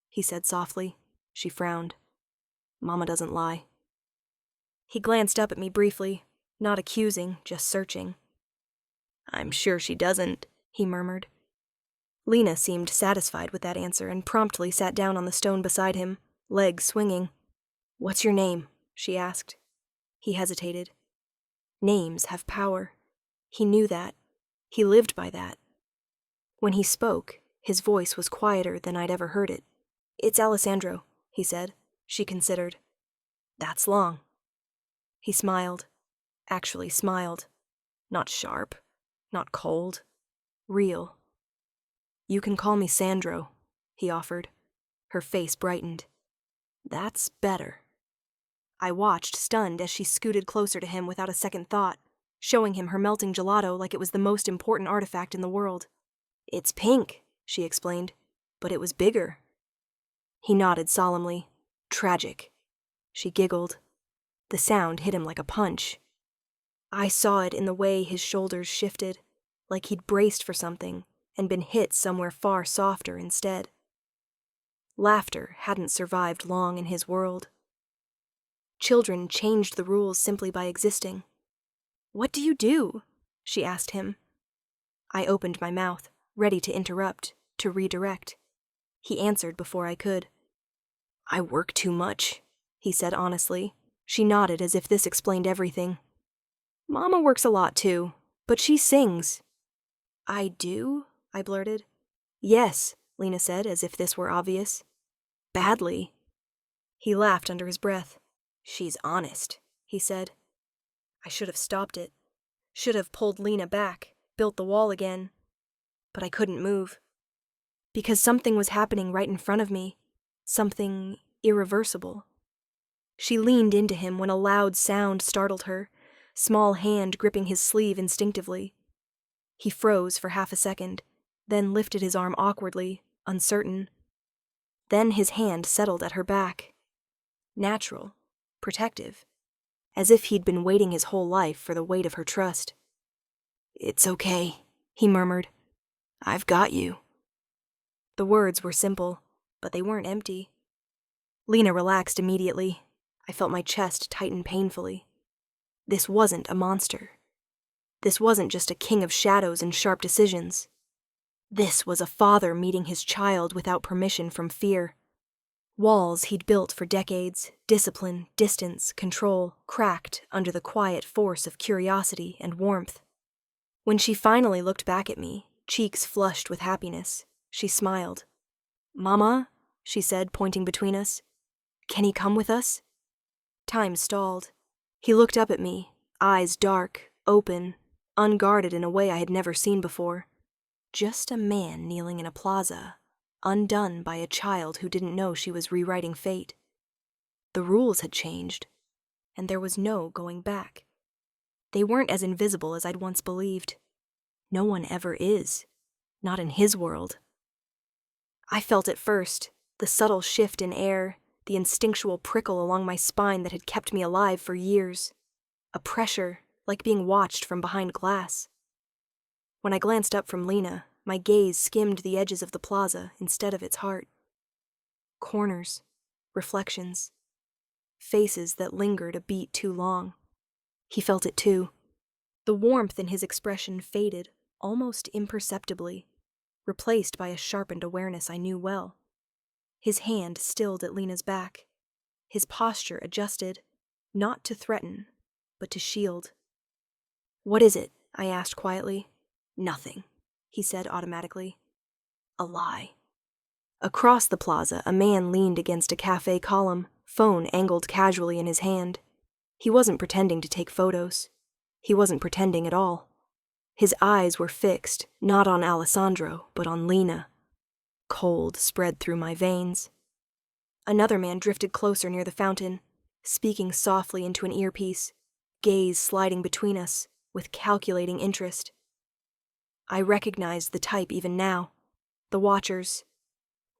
[SPEAKER 1] he said softly. She frowned. Mama doesn't lie. He glanced up at me briefly, not accusing, just searching. I'm sure she doesn't, he murmured. Lena seemed satisfied with that answer and promptly sat down on the stone beside him, legs swinging. What's your name? She asked. He hesitated. Names have power. He knew that. He lived by that. When he spoke, his voice was quieter than I'd ever heard it. It's Alessandro, he said. She considered. That's long. He smiled. Actually smiled. Not sharp. Not cold. Real. You can call me Sandro, he offered. Her face brightened. That's better. I watched, stunned, as she scooted closer to him without a second thought, showing him her melting gelato like it was the most important artifact in the world. It's pink, she explained, but it was bigger. He nodded solemnly. Tragic. She giggled. The sound hit him like a punch. I saw it in the way his shoulders shifted, like he'd braced for something and been hit somewhere far softer instead. Laughter hadn't survived long in his world. Children changed the rules simply by existing. "What do you do?" she asked him. I opened my mouth, ready to interrupt, to redirect. He answered before I could. "I work too much," he said honestly. She nodded as if this explained everything. "Mama works a lot too, but she sings." "I do?" I blurted. "Yes," Lena said, as if this were obvious. "Badly." He laughed under his breath. "She's honest," he said. I should have stopped it. Should have pulled Lena back, built the wall again. But I couldn't move. Because something was happening right in front of me. Something irreversible. She leaned into him when a loud sound startled her, small hand gripping his sleeve instinctively. He froze for half a second, then lifted his arm awkwardly, uncertain. Then his hand settled at her back. Natural, protective, as if he'd been waiting his whole life for the weight of her trust. "It's okay," he murmured. "I've got you." The words were simple, but they weren't empty. Lena relaxed immediately. I felt my chest tighten painfully. This wasn't a monster. This wasn't just a king of shadows and sharp decisions. This was a father meeting his child without permission from fear. Walls he'd built for decades, discipline, distance, control, cracked under the quiet force of curiosity and warmth. When she finally looked back at me, cheeks flushed with happiness, she smiled. "Mama," she said, pointing between us. "Can he come with us?" Time stalled. He looked up at me, eyes dark, open, unguarded in a way I had never seen before. Just a man kneeling in a plaza, undone by a child who didn't know she was rewriting fate. The rules had changed, and there was no going back. They weren't as invisible as I'd once believed. No one ever is, not in his world. I felt it first, the subtle shift in air, the instinctual prickle along my spine that had kept me alive for years. A pressure, like being watched from behind glass. When I glanced up from Lena, my gaze skimmed the edges of the plaza instead of its heart. Corners, reflections, faces that lingered a beat too long. He felt it too. The warmth in his expression faded, almost imperceptibly, replaced by a sharpened awareness I knew well. His hand stilled at Lena's back. His posture adjusted, not to threaten, but to shield. "What is it?" I asked quietly. "Nothing," he said automatically. "A lie." Across the plaza, a man leaned against a cafe column, phone angled casually in his hand. He wasn't pretending to take photos. He wasn't pretending at all. His eyes were fixed, not on Alessandro, but on Lena. Cold spread through my veins. Another man drifted closer near the fountain, speaking softly into an earpiece, gaze sliding between us, with calculating interest. I recognized the type even now. The watchers.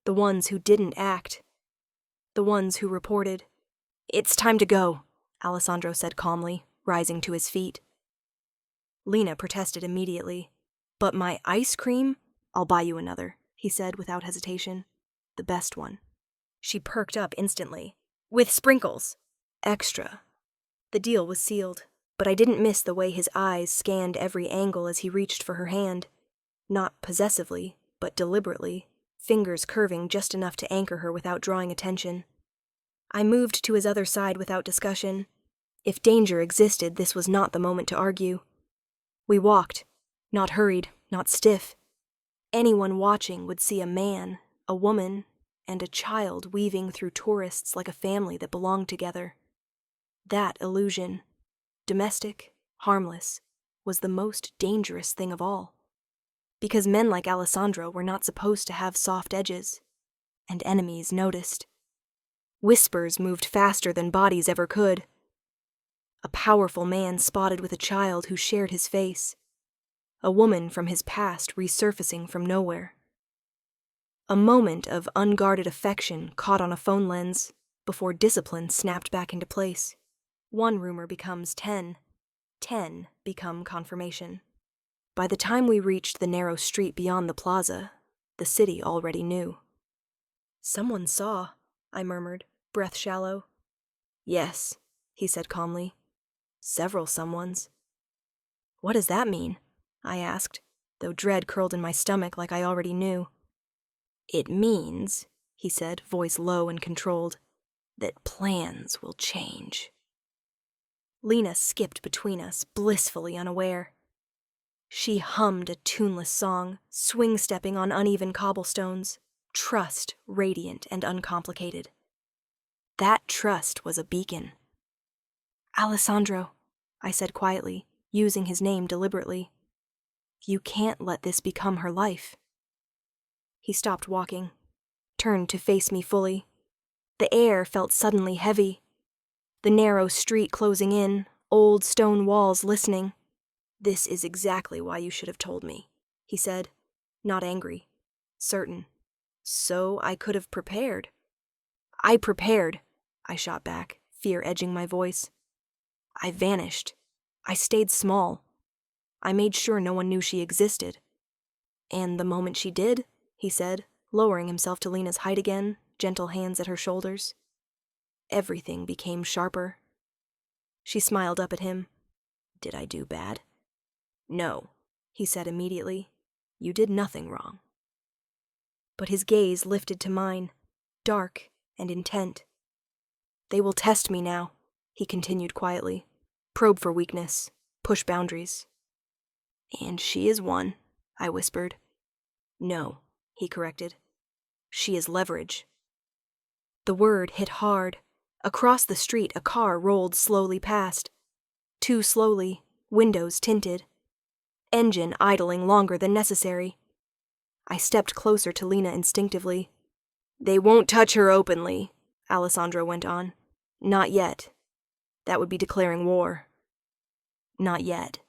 [SPEAKER 1] The ones who didn't act. The ones who reported. "It's time to go," Alessandro said calmly, rising to his feet. Lena protested immediately. "But my ice cream? I'll buy you another," he said without hesitation. "The best one." She perked up instantly. "With sprinkles." "Extra." The deal was sealed, but I didn't miss the way his eyes scanned every angle as he reached for her hand. Not possessively, but deliberately, fingers curving just enough to anchor her without drawing attention. I moved to his other side without discussion. If danger existed, this was not the moment to argue. We walked, not hurried, not stiff. Anyone watching would see a man, a woman, and a child weaving through tourists like a family that belonged together. That illusion, domestic, harmless, was the most dangerous thing of all. Because men like Alessandro were not supposed to have soft edges, and enemies noticed. Whispers moved faster than bodies ever could. A powerful man spotted with a child who shared his face. A woman from his past resurfacing from nowhere. A moment of unguarded affection caught on a phone lens before discipline snapped back into place. One rumor becomes 10. 10 become confirmation. By the time we reached the narrow street beyond the plaza, the city already knew. "Someone saw," I murmured, breath shallow. "Yes," he said calmly. "Several someones." "What does that mean?" I asked, though dread curled in my stomach like I already knew. "It means," he said, voice low and controlled, "that plans will change." Lena skipped between us, blissfully unaware. She hummed a tuneless song, swing-stepping on uneven cobblestones, trust radiant and uncomplicated. That trust was a beacon. "Alessandro," I said quietly, using his name deliberately. "You can't let this become her life." He stopped walking, turned to face me fully. The air felt suddenly heavy. The narrow street closing in, old stone walls listening. "This is exactly why you should have told me," he said, not angry, certain. "So I could have prepared." "I prepared," I shot back, fear edging my voice. "I vanished. I stayed small. I made sure no one knew she existed." "And the moment she did," he said, lowering himself to Lena's height again, gentle hands at her shoulders, "everything became sharper." She smiled up at him. "Did I do bad?" "No," he said immediately. "You did nothing wrong." But his gaze lifted to mine, dark and intent. "They will test me now," he continued quietly. "Probe for weakness, push boundaries." "And she is one," I whispered. "No," he corrected. "She is leverage." The word hit hard. Across the street, a car rolled slowly past. Too slowly, windows tinted. Engine idling longer than necessary. I stepped closer to Lena instinctively. "They won't touch her openly," Alessandro went on. "Not yet. That would be declaring war." "Not yet."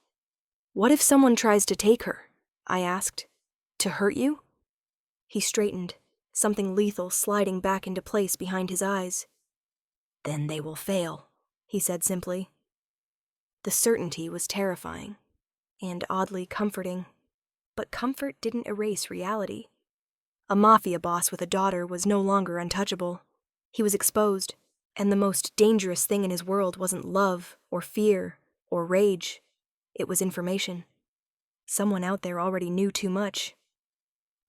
[SPEAKER 1] "What if someone tries to take her?" I asked. "To hurt you?" He straightened, something lethal sliding back into place behind his eyes. "Then they will fail," he said simply. The certainty was terrifying, and oddly comforting. But comfort didn't erase reality. A Mafia boss with a daughter was no longer untouchable. He was exposed, and the most dangerous thing in his world wasn't love, or fear, or rage. It was information. Someone out there already knew too much.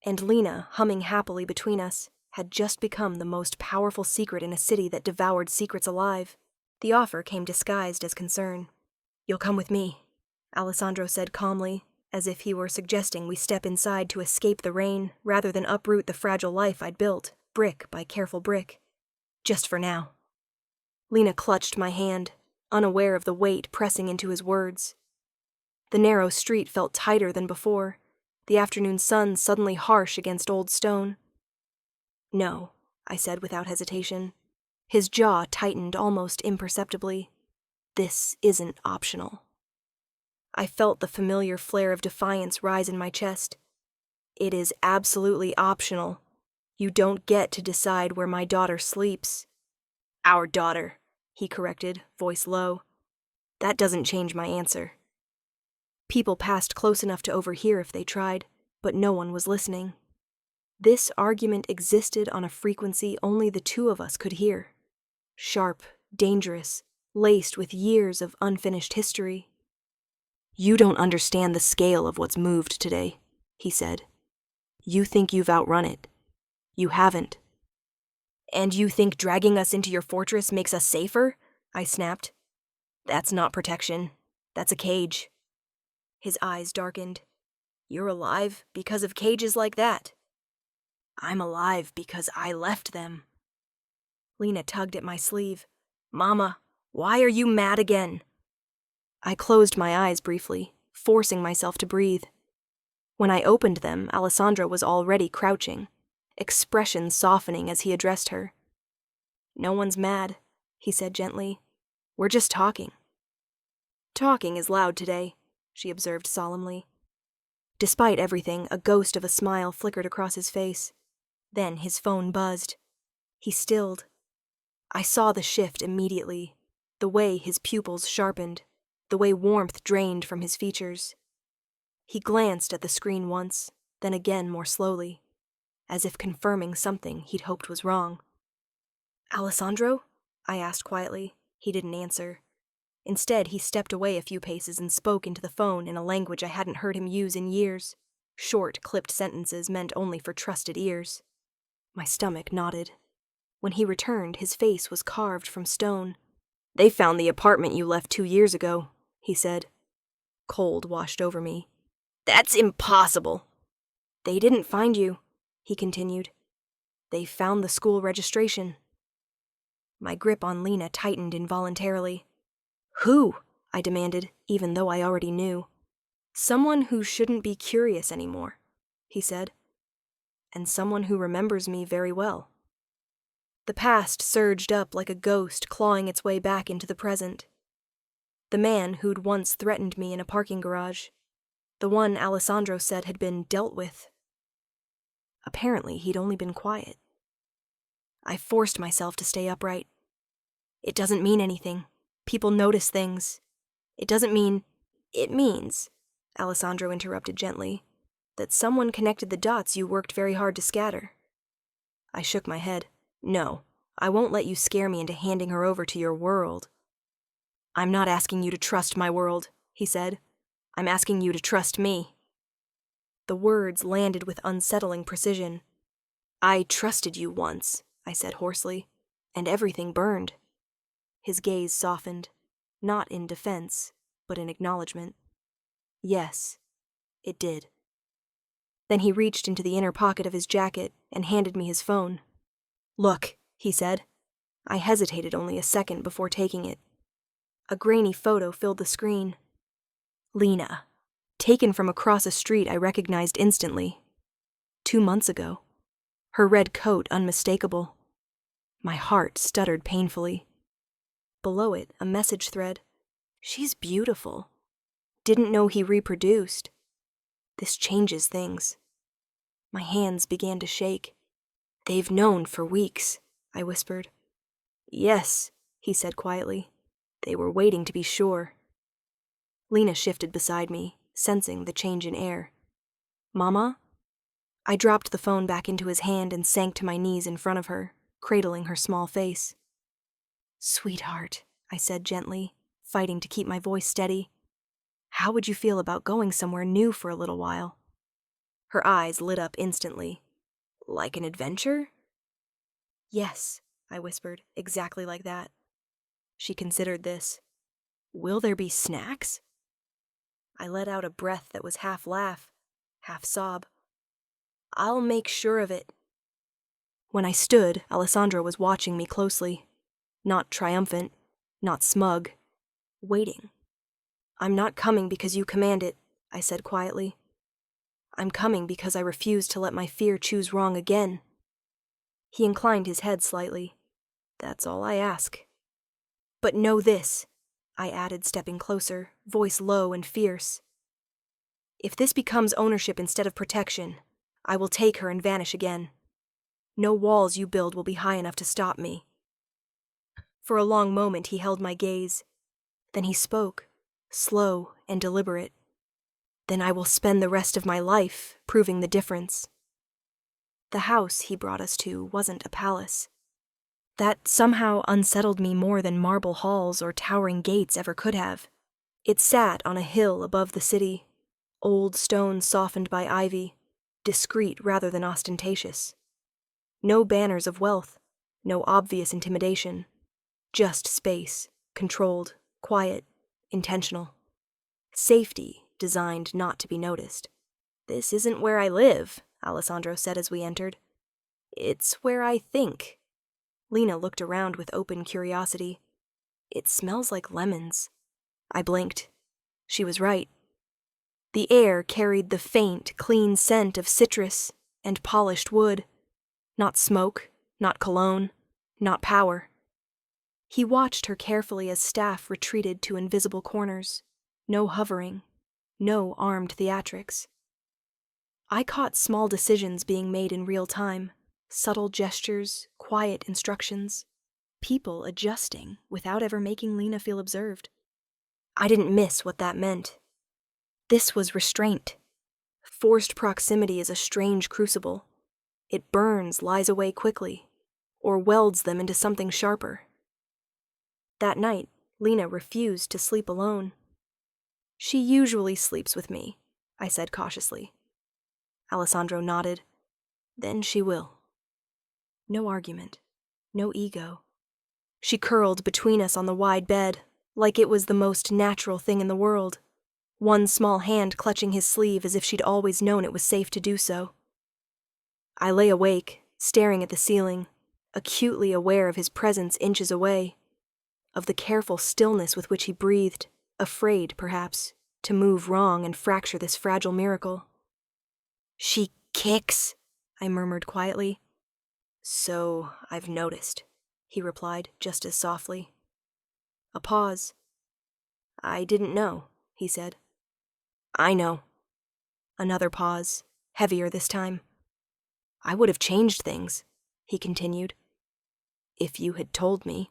[SPEAKER 1] And Lena, humming happily between us, had just become the most powerful secret in a city that devoured secrets alive. The offer came disguised as concern. "You'll come with me," Alessandro said calmly, as if he were suggesting we step inside to escape the rain rather than uproot the fragile life I'd built, brick by careful brick. "Just for now." Lena clutched my hand, unaware of the weight pressing into his words. The narrow street felt tighter than before, the afternoon sun suddenly harsh against old stone. "No," I said without hesitation. His jaw tightened almost imperceptibly. "This isn't optional." I felt the familiar flare of defiance rise in my chest. "It is absolutely optional. You don't get to decide where my daughter sleeps." "Our daughter," he corrected, voice low. "That doesn't change my answer." People passed close enough to overhear if they tried, but no one was listening. This argument existed on a frequency only the two of us could hear. Sharp, dangerous, laced with years of unfinished history. "You don't understand the scale of what's moved today," he said. "You think you've outrun it. You haven't." "And you think dragging us into your fortress makes us safer?" I snapped. "That's not protection. That's a cage." His eyes darkened. "You're alive because of cages like that." "I'm alive because I left them." Lena tugged at my sleeve. "Mama, why are you mad again?" I closed my eyes briefly, forcing myself to breathe. When I opened them, Alessandro was already crouching, expression softening as he addressed her. "No one's mad," he said gently. "We're just talking." "Talking is loud today," she observed solemnly. Despite everything, a ghost of a smile flickered across his face. Then his phone buzzed. He stilled. I saw the shift immediately, the way his pupils sharpened, the way warmth drained from his features. He glanced at the screen once, then again more slowly, as if confirming something he'd hoped was wrong. "Alessandro?" I asked quietly. He didn't answer. Instead, he stepped away a few paces and spoke into the phone in a language I hadn't heard him use in years. Short, clipped sentences meant only for trusted ears. My stomach nodded. When he returned, his face was carved from stone. "They found the apartment you left 2 years ago," he said. Cold washed over me. "That's impossible!" "They didn't find you," he continued. "They found the school registration." My grip on Lena tightened involuntarily. "Who?" I demanded, even though I already knew. "Someone who shouldn't be curious anymore," he said. "And someone who remembers me very well." The past surged up like a ghost clawing its way back into the present. The man who'd once threatened me in a parking garage. The one Alessandro said had been dealt with. Apparently, he'd only been quiet. I forced myself to stay upright. "It doesn't mean anything. People notice things. It doesn't mean—" "It means," Alessandro interrupted gently, "that someone connected the dots you worked very hard to scatter." I shook my head. "No, I won't let you scare me into handing her over to your world." "I'm not asking you to trust my world," he said. "I'm asking you to trust me." The words landed with unsettling precision. "I trusted you once," I said hoarsely, "and everything burned." His gaze softened, not in defense, but in acknowledgement. "Yes, it did." Then he reached into the inner pocket of his jacket and handed me his phone. "Look," he said. I hesitated only a second before taking it. A grainy photo filled the screen. Lena, taken from across a street I recognized instantly. 2 months ago. Her red coat unmistakable. My heart stuttered painfully. Below it, a message thread. "She's beautiful. Didn't know he reproduced. This changes things." My hands began to shake. "They've known for weeks," I whispered. "Yes," he said quietly. "They were waiting to be sure." Lena shifted beside me, sensing the change in air. "Mama?" I dropped the phone back into his hand and sank to my knees in front of her, cradling her small face. "Sweetheart," I said gently, fighting to keep my voice steady. "How would you feel about going somewhere new for a little while?" Her eyes lit up instantly. "Like an adventure?" "Yes," I whispered, exactly like that. She considered this. "Will there be snacks?" I let out a breath that was half laugh, half sob. "I'll make sure of it." When I stood, Alessandro was watching me closely. Not triumphant, not smug. Waiting. "I'm not coming because you command it," I said quietly. "I'm coming because I refuse to let my fear choose wrong again." He inclined his head slightly. "That's all I ask." "But know this," I added, stepping closer, voice low and fierce. "If this becomes ownership instead of protection, I will take her and vanish again. No walls you build will be high enough to stop me." For a long moment he held my gaze. Then he spoke, slow and deliberate. "Then I will spend the rest of my life proving the difference." The house he brought us to wasn't a palace. That somehow unsettled me more than marble halls or towering gates ever could have. It sat on a hill above the city, old stone softened by ivy, discreet rather than ostentatious. No banners of wealth, no obvious intimidation. Just space, controlled, quiet, intentional. Safety designed not to be noticed. "This isn't where I live," Alessandro said as we entered. "It's where I think." Lena looked around with open curiosity. "It smells like lemons." I blinked. She was right. The air carried the faint, clean scent of citrus and polished wood. Not smoke, not cologne, not power. He watched her carefully as staff retreated to invisible corners. No hovering, no armed theatrics. I caught small decisions being made in real time, subtle gestures, quiet instructions, people adjusting without ever making Lena feel observed. I didn't miss what that meant. This was restraint. Forced proximity is a strange crucible. It burns lies away quickly, or welds them into something sharper. That night, Lena refused to sleep alone. She usually sleeps with me, I said cautiously. Alessandro nodded. Then she will. No argument, no ego. She curled between us on the wide bed, like it was the most natural thing in the world, one small hand clutching his sleeve as if she'd always known it was safe to do so. I lay awake, staring at the ceiling, acutely aware of his presence inches away, of the careful stillness with which he breathed, afraid, perhaps, to move wrong and fracture this fragile miracle. "She kicks," I murmured quietly. "So I've noticed," he replied just as softly. A pause. "I didn't know," he said. "I know." Another pause, heavier this time. "I would have changed things," he continued, "if you had told me."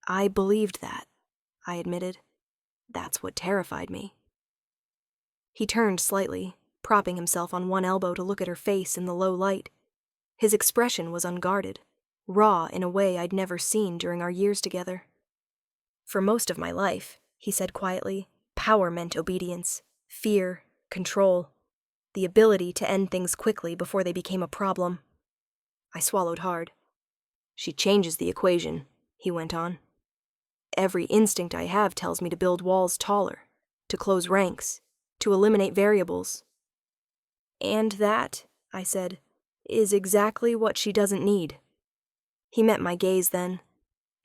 [SPEAKER 1] I believed that, I admitted. That's what terrified me. He turned slightly, propping himself on one elbow to look at her face in the low light. His expression was unguarded, raw in a way I'd never seen during our years together. "For most of my life," he said quietly, "power meant obedience, fear, control, the ability to end things quickly before they became a problem." I swallowed hard. "She changes the equation," he went on. "Every instinct I have tells me to build walls taller, to close ranks, to eliminate variables." "And that," I said, "is exactly what she doesn't need." He met my gaze then.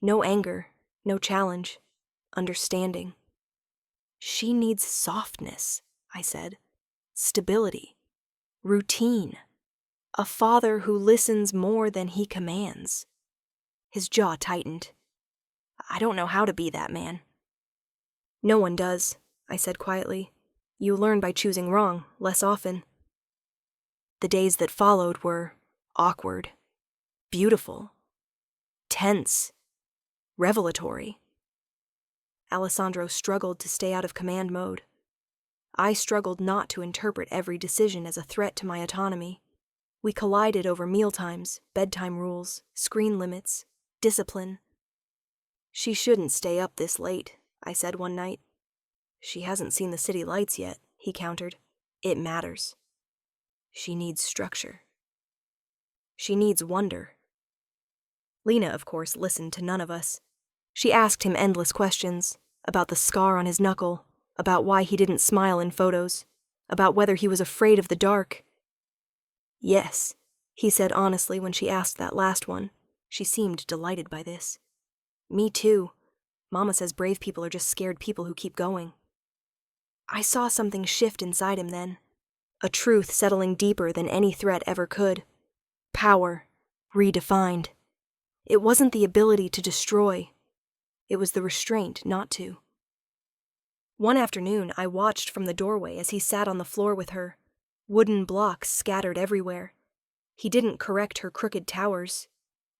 [SPEAKER 1] No anger, no challenge, understanding. "She needs softness," I said. "Stability. Routine. A father who listens more than he commands." His jaw tightened. "I don't know how to be that man." "No one does," I said quietly. "You learn by choosing wrong, less often." The days that followed were awkward, beautiful, tense, revelatory. Alessandro struggled to stay out of command mode. I struggled not to interpret every decision as a threat to my autonomy. We collided over mealtimes, bedtime rules, screen limits, discipline. "She shouldn't stay up this late," I said one night. "She hasn't seen the city lights yet," he countered. "It matters. She needs structure. She needs wonder." Lena, of course, listened to none of us. She asked him endless questions, about the scar on his knuckle, about why he didn't smile in photos, about whether he was afraid of the dark. "Yes," he said honestly when she asked that last one. She seemed delighted by this. "Me too. Mama says brave people are just scared people who keep going." I saw something shift inside him then, a truth settling deeper than any threat ever could. Power, redefined. It wasn't the ability to destroy. It was the restraint not to. One afternoon, I watched from the doorway as he sat on the floor with her, wooden blocks scattered everywhere. He didn't correct her crooked towers,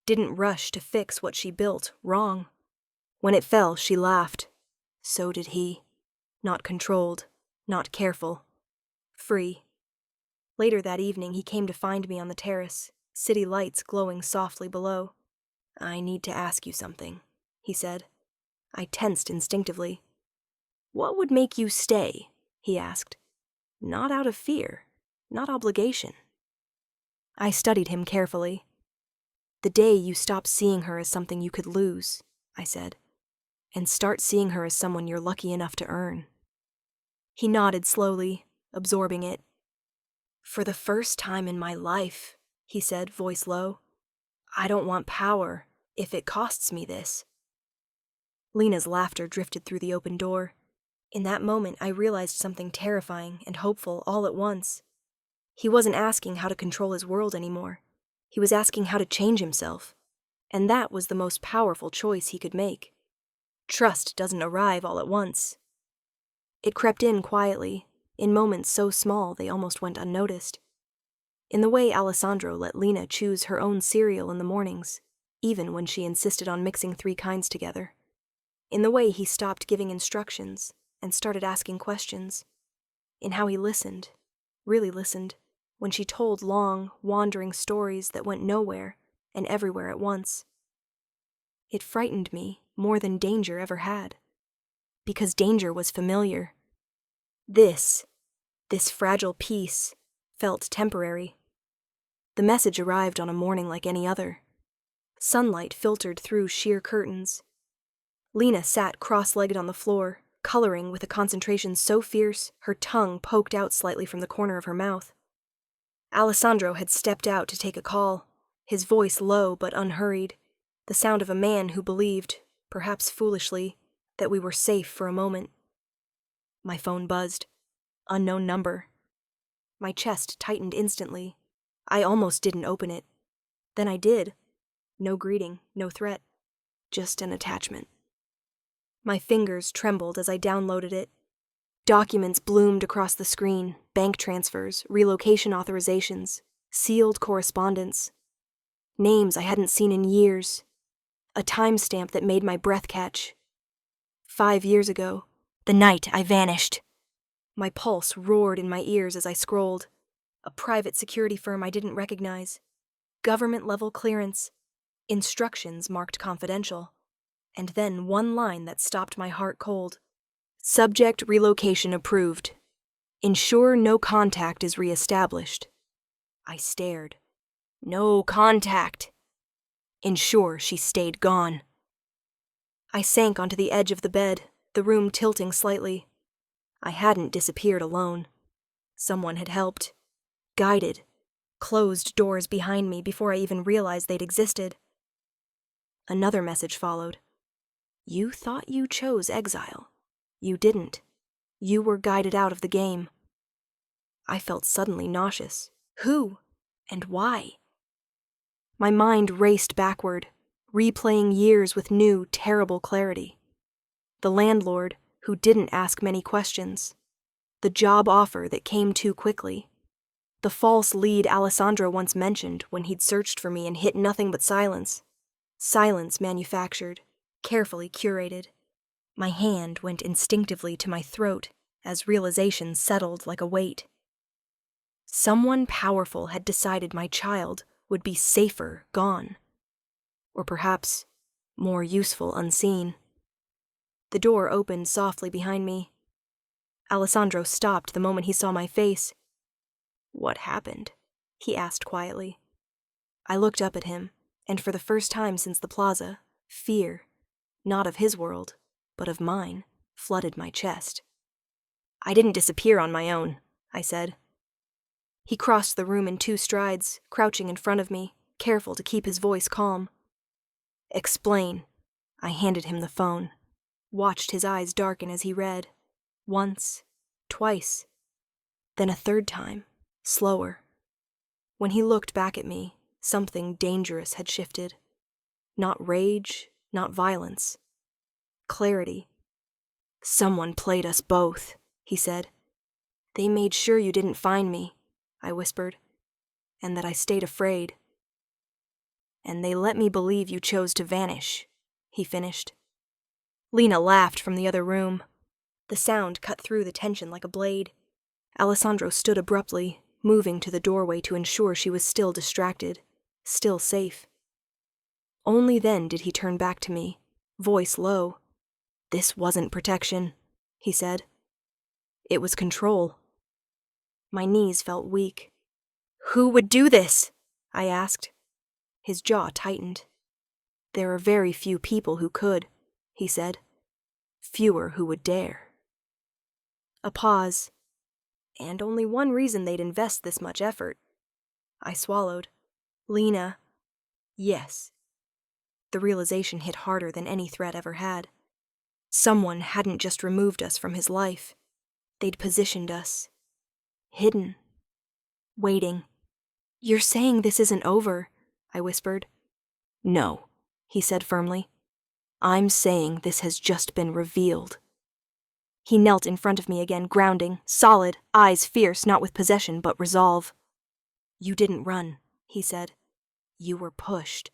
[SPEAKER 1] didn't rush to fix what she built wrong. When it fell, she laughed. So did he. Not controlled, not careful. Free. Later that evening, he came to find me on the terrace, city lights glowing softly below. "I need to ask you something," he said. I tensed instinctively. "What would make you stay?" he asked. "Not out of fear, not obligation." I studied him carefully. "The day you stop seeing her as something you could lose," I said, "and start seeing her as someone you're lucky enough to earn." He nodded slowly, absorbing it. "For the first time in my life," he said, voice low, "I don't want power if it costs me this." Lena's laughter drifted through the open door. In that moment, I realized something terrifying and hopeful all at once. He wasn't asking how to control his world anymore. He was asking how to change himself. And that was the most powerful choice he could make. Trust doesn't arrive all at once. It crept in quietly, in moments so small they almost went unnoticed. In the way Alessandro let Lena choose her own cereal in the mornings, even when she insisted on mixing 3 kinds together. In the way he stopped giving instructions and started asking questions. In how he listened, really listened, when she told long, wandering stories that went nowhere and everywhere at once. It frightened me more than danger ever had, because danger was familiar. This fragile peace, felt temporary. The message arrived on a morning like any other. Sunlight filtered through sheer curtains. Lena sat cross-legged on the floor, coloring with a concentration so fierce her tongue poked out slightly from the corner of her mouth. Alessandro had stepped out to take a call, his voice low but unhurried, the sound of a man who believed, perhaps foolishly, that we were safe for a moment. My phone buzzed. Unknown number. My chest tightened instantly. I almost didn't open it. Then I did. No greeting, no threat. Just an attachment. My fingers trembled as I downloaded it. Documents bloomed across the screen, bank transfers, relocation authorizations, sealed correspondence. Names I hadn't seen in years. A timestamp that made my breath catch. 5 years ago, the night I vanished. My pulse roared in my ears as I scrolled. A private security firm I didn't recognize. Government-level clearance. Instructions marked confidential. And then one line that stopped my heart cold. Subject relocation approved. Ensure no contact is reestablished. I stared. No contact. Ensure she stayed gone. I sank onto the edge of the bed, the room tilting slightly. I hadn't disappeared alone. Someone had helped. Guided. Closed doors behind me before I even realized they'd existed. Another message followed. You thought you chose exile. You didn't. You were guided out of the game. I felt suddenly nauseous. Who? And why? My mind raced backward, replaying years with new, terrible clarity. The landlord, who didn't ask many questions. The job offer that came too quickly. The false lead Alessandro once mentioned when he'd searched for me and hit nothing but silence. Silence manufactured, carefully curated. My hand went instinctively to my throat as realization settled like a weight. Someone powerful had decided my child would be safer gone. Or perhaps more useful unseen. The door opened softly behind me. Alessandro stopped the moment he saw my face. What happened? He asked quietly. I looked up at him, and for the first time since the plaza, fear, not of his world, but of mine, flooded my chest. I didn't disappear on my own, I said. He crossed the room in 2 strides, crouching in front of me, careful to keep his voice calm. Explain. I handed him the phone, watched his eyes darken as he read. Once, twice, then a 3rd time, slower. When he looked back at me, something dangerous had shifted. Not rage, not violence. Clarity. Someone played us both, he said. They made sure you didn't find me, I whispered, and that I stayed afraid. And they let me believe you chose to vanish, he finished. Lena laughed from the other room. The sound cut through the tension like a blade. Alessandro stood abruptly, moving to the doorway to ensure she was still distracted, still safe. Only then did he turn back to me, voice low. This wasn't protection, he said. It was control. My knees felt weak. Who would do this? I asked. His jaw tightened. There are very few people who could, he said. Fewer who would dare. A pause. And only one reason they'd invest this much effort. I swallowed. Lena. Yes. The realization hit harder than any threat ever had. Someone hadn't just removed us from his life. They'd positioned us. Hidden. Waiting. You're saying this isn't over, I whispered. No, he said firmly. I'm saying this has just been revealed. He knelt in front of me again, grounding, solid, eyes fierce, not with possession, but resolve. You didn't run, he said. You were pushed.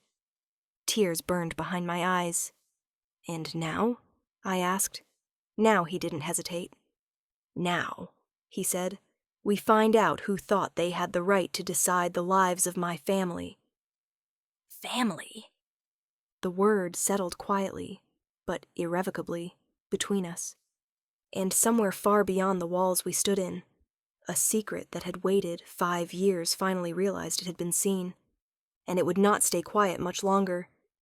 [SPEAKER 1] Tears burned behind my eyes. And now? I asked. Now he didn't hesitate. Now, he said, we find out who thought they had the right to decide the lives of my family. Family? The word settled quietly, but irrevocably, between us. And somewhere far beyond the walls we stood in, a secret that had waited 5 years finally realized it had been seen. And it would not stay quiet much longer.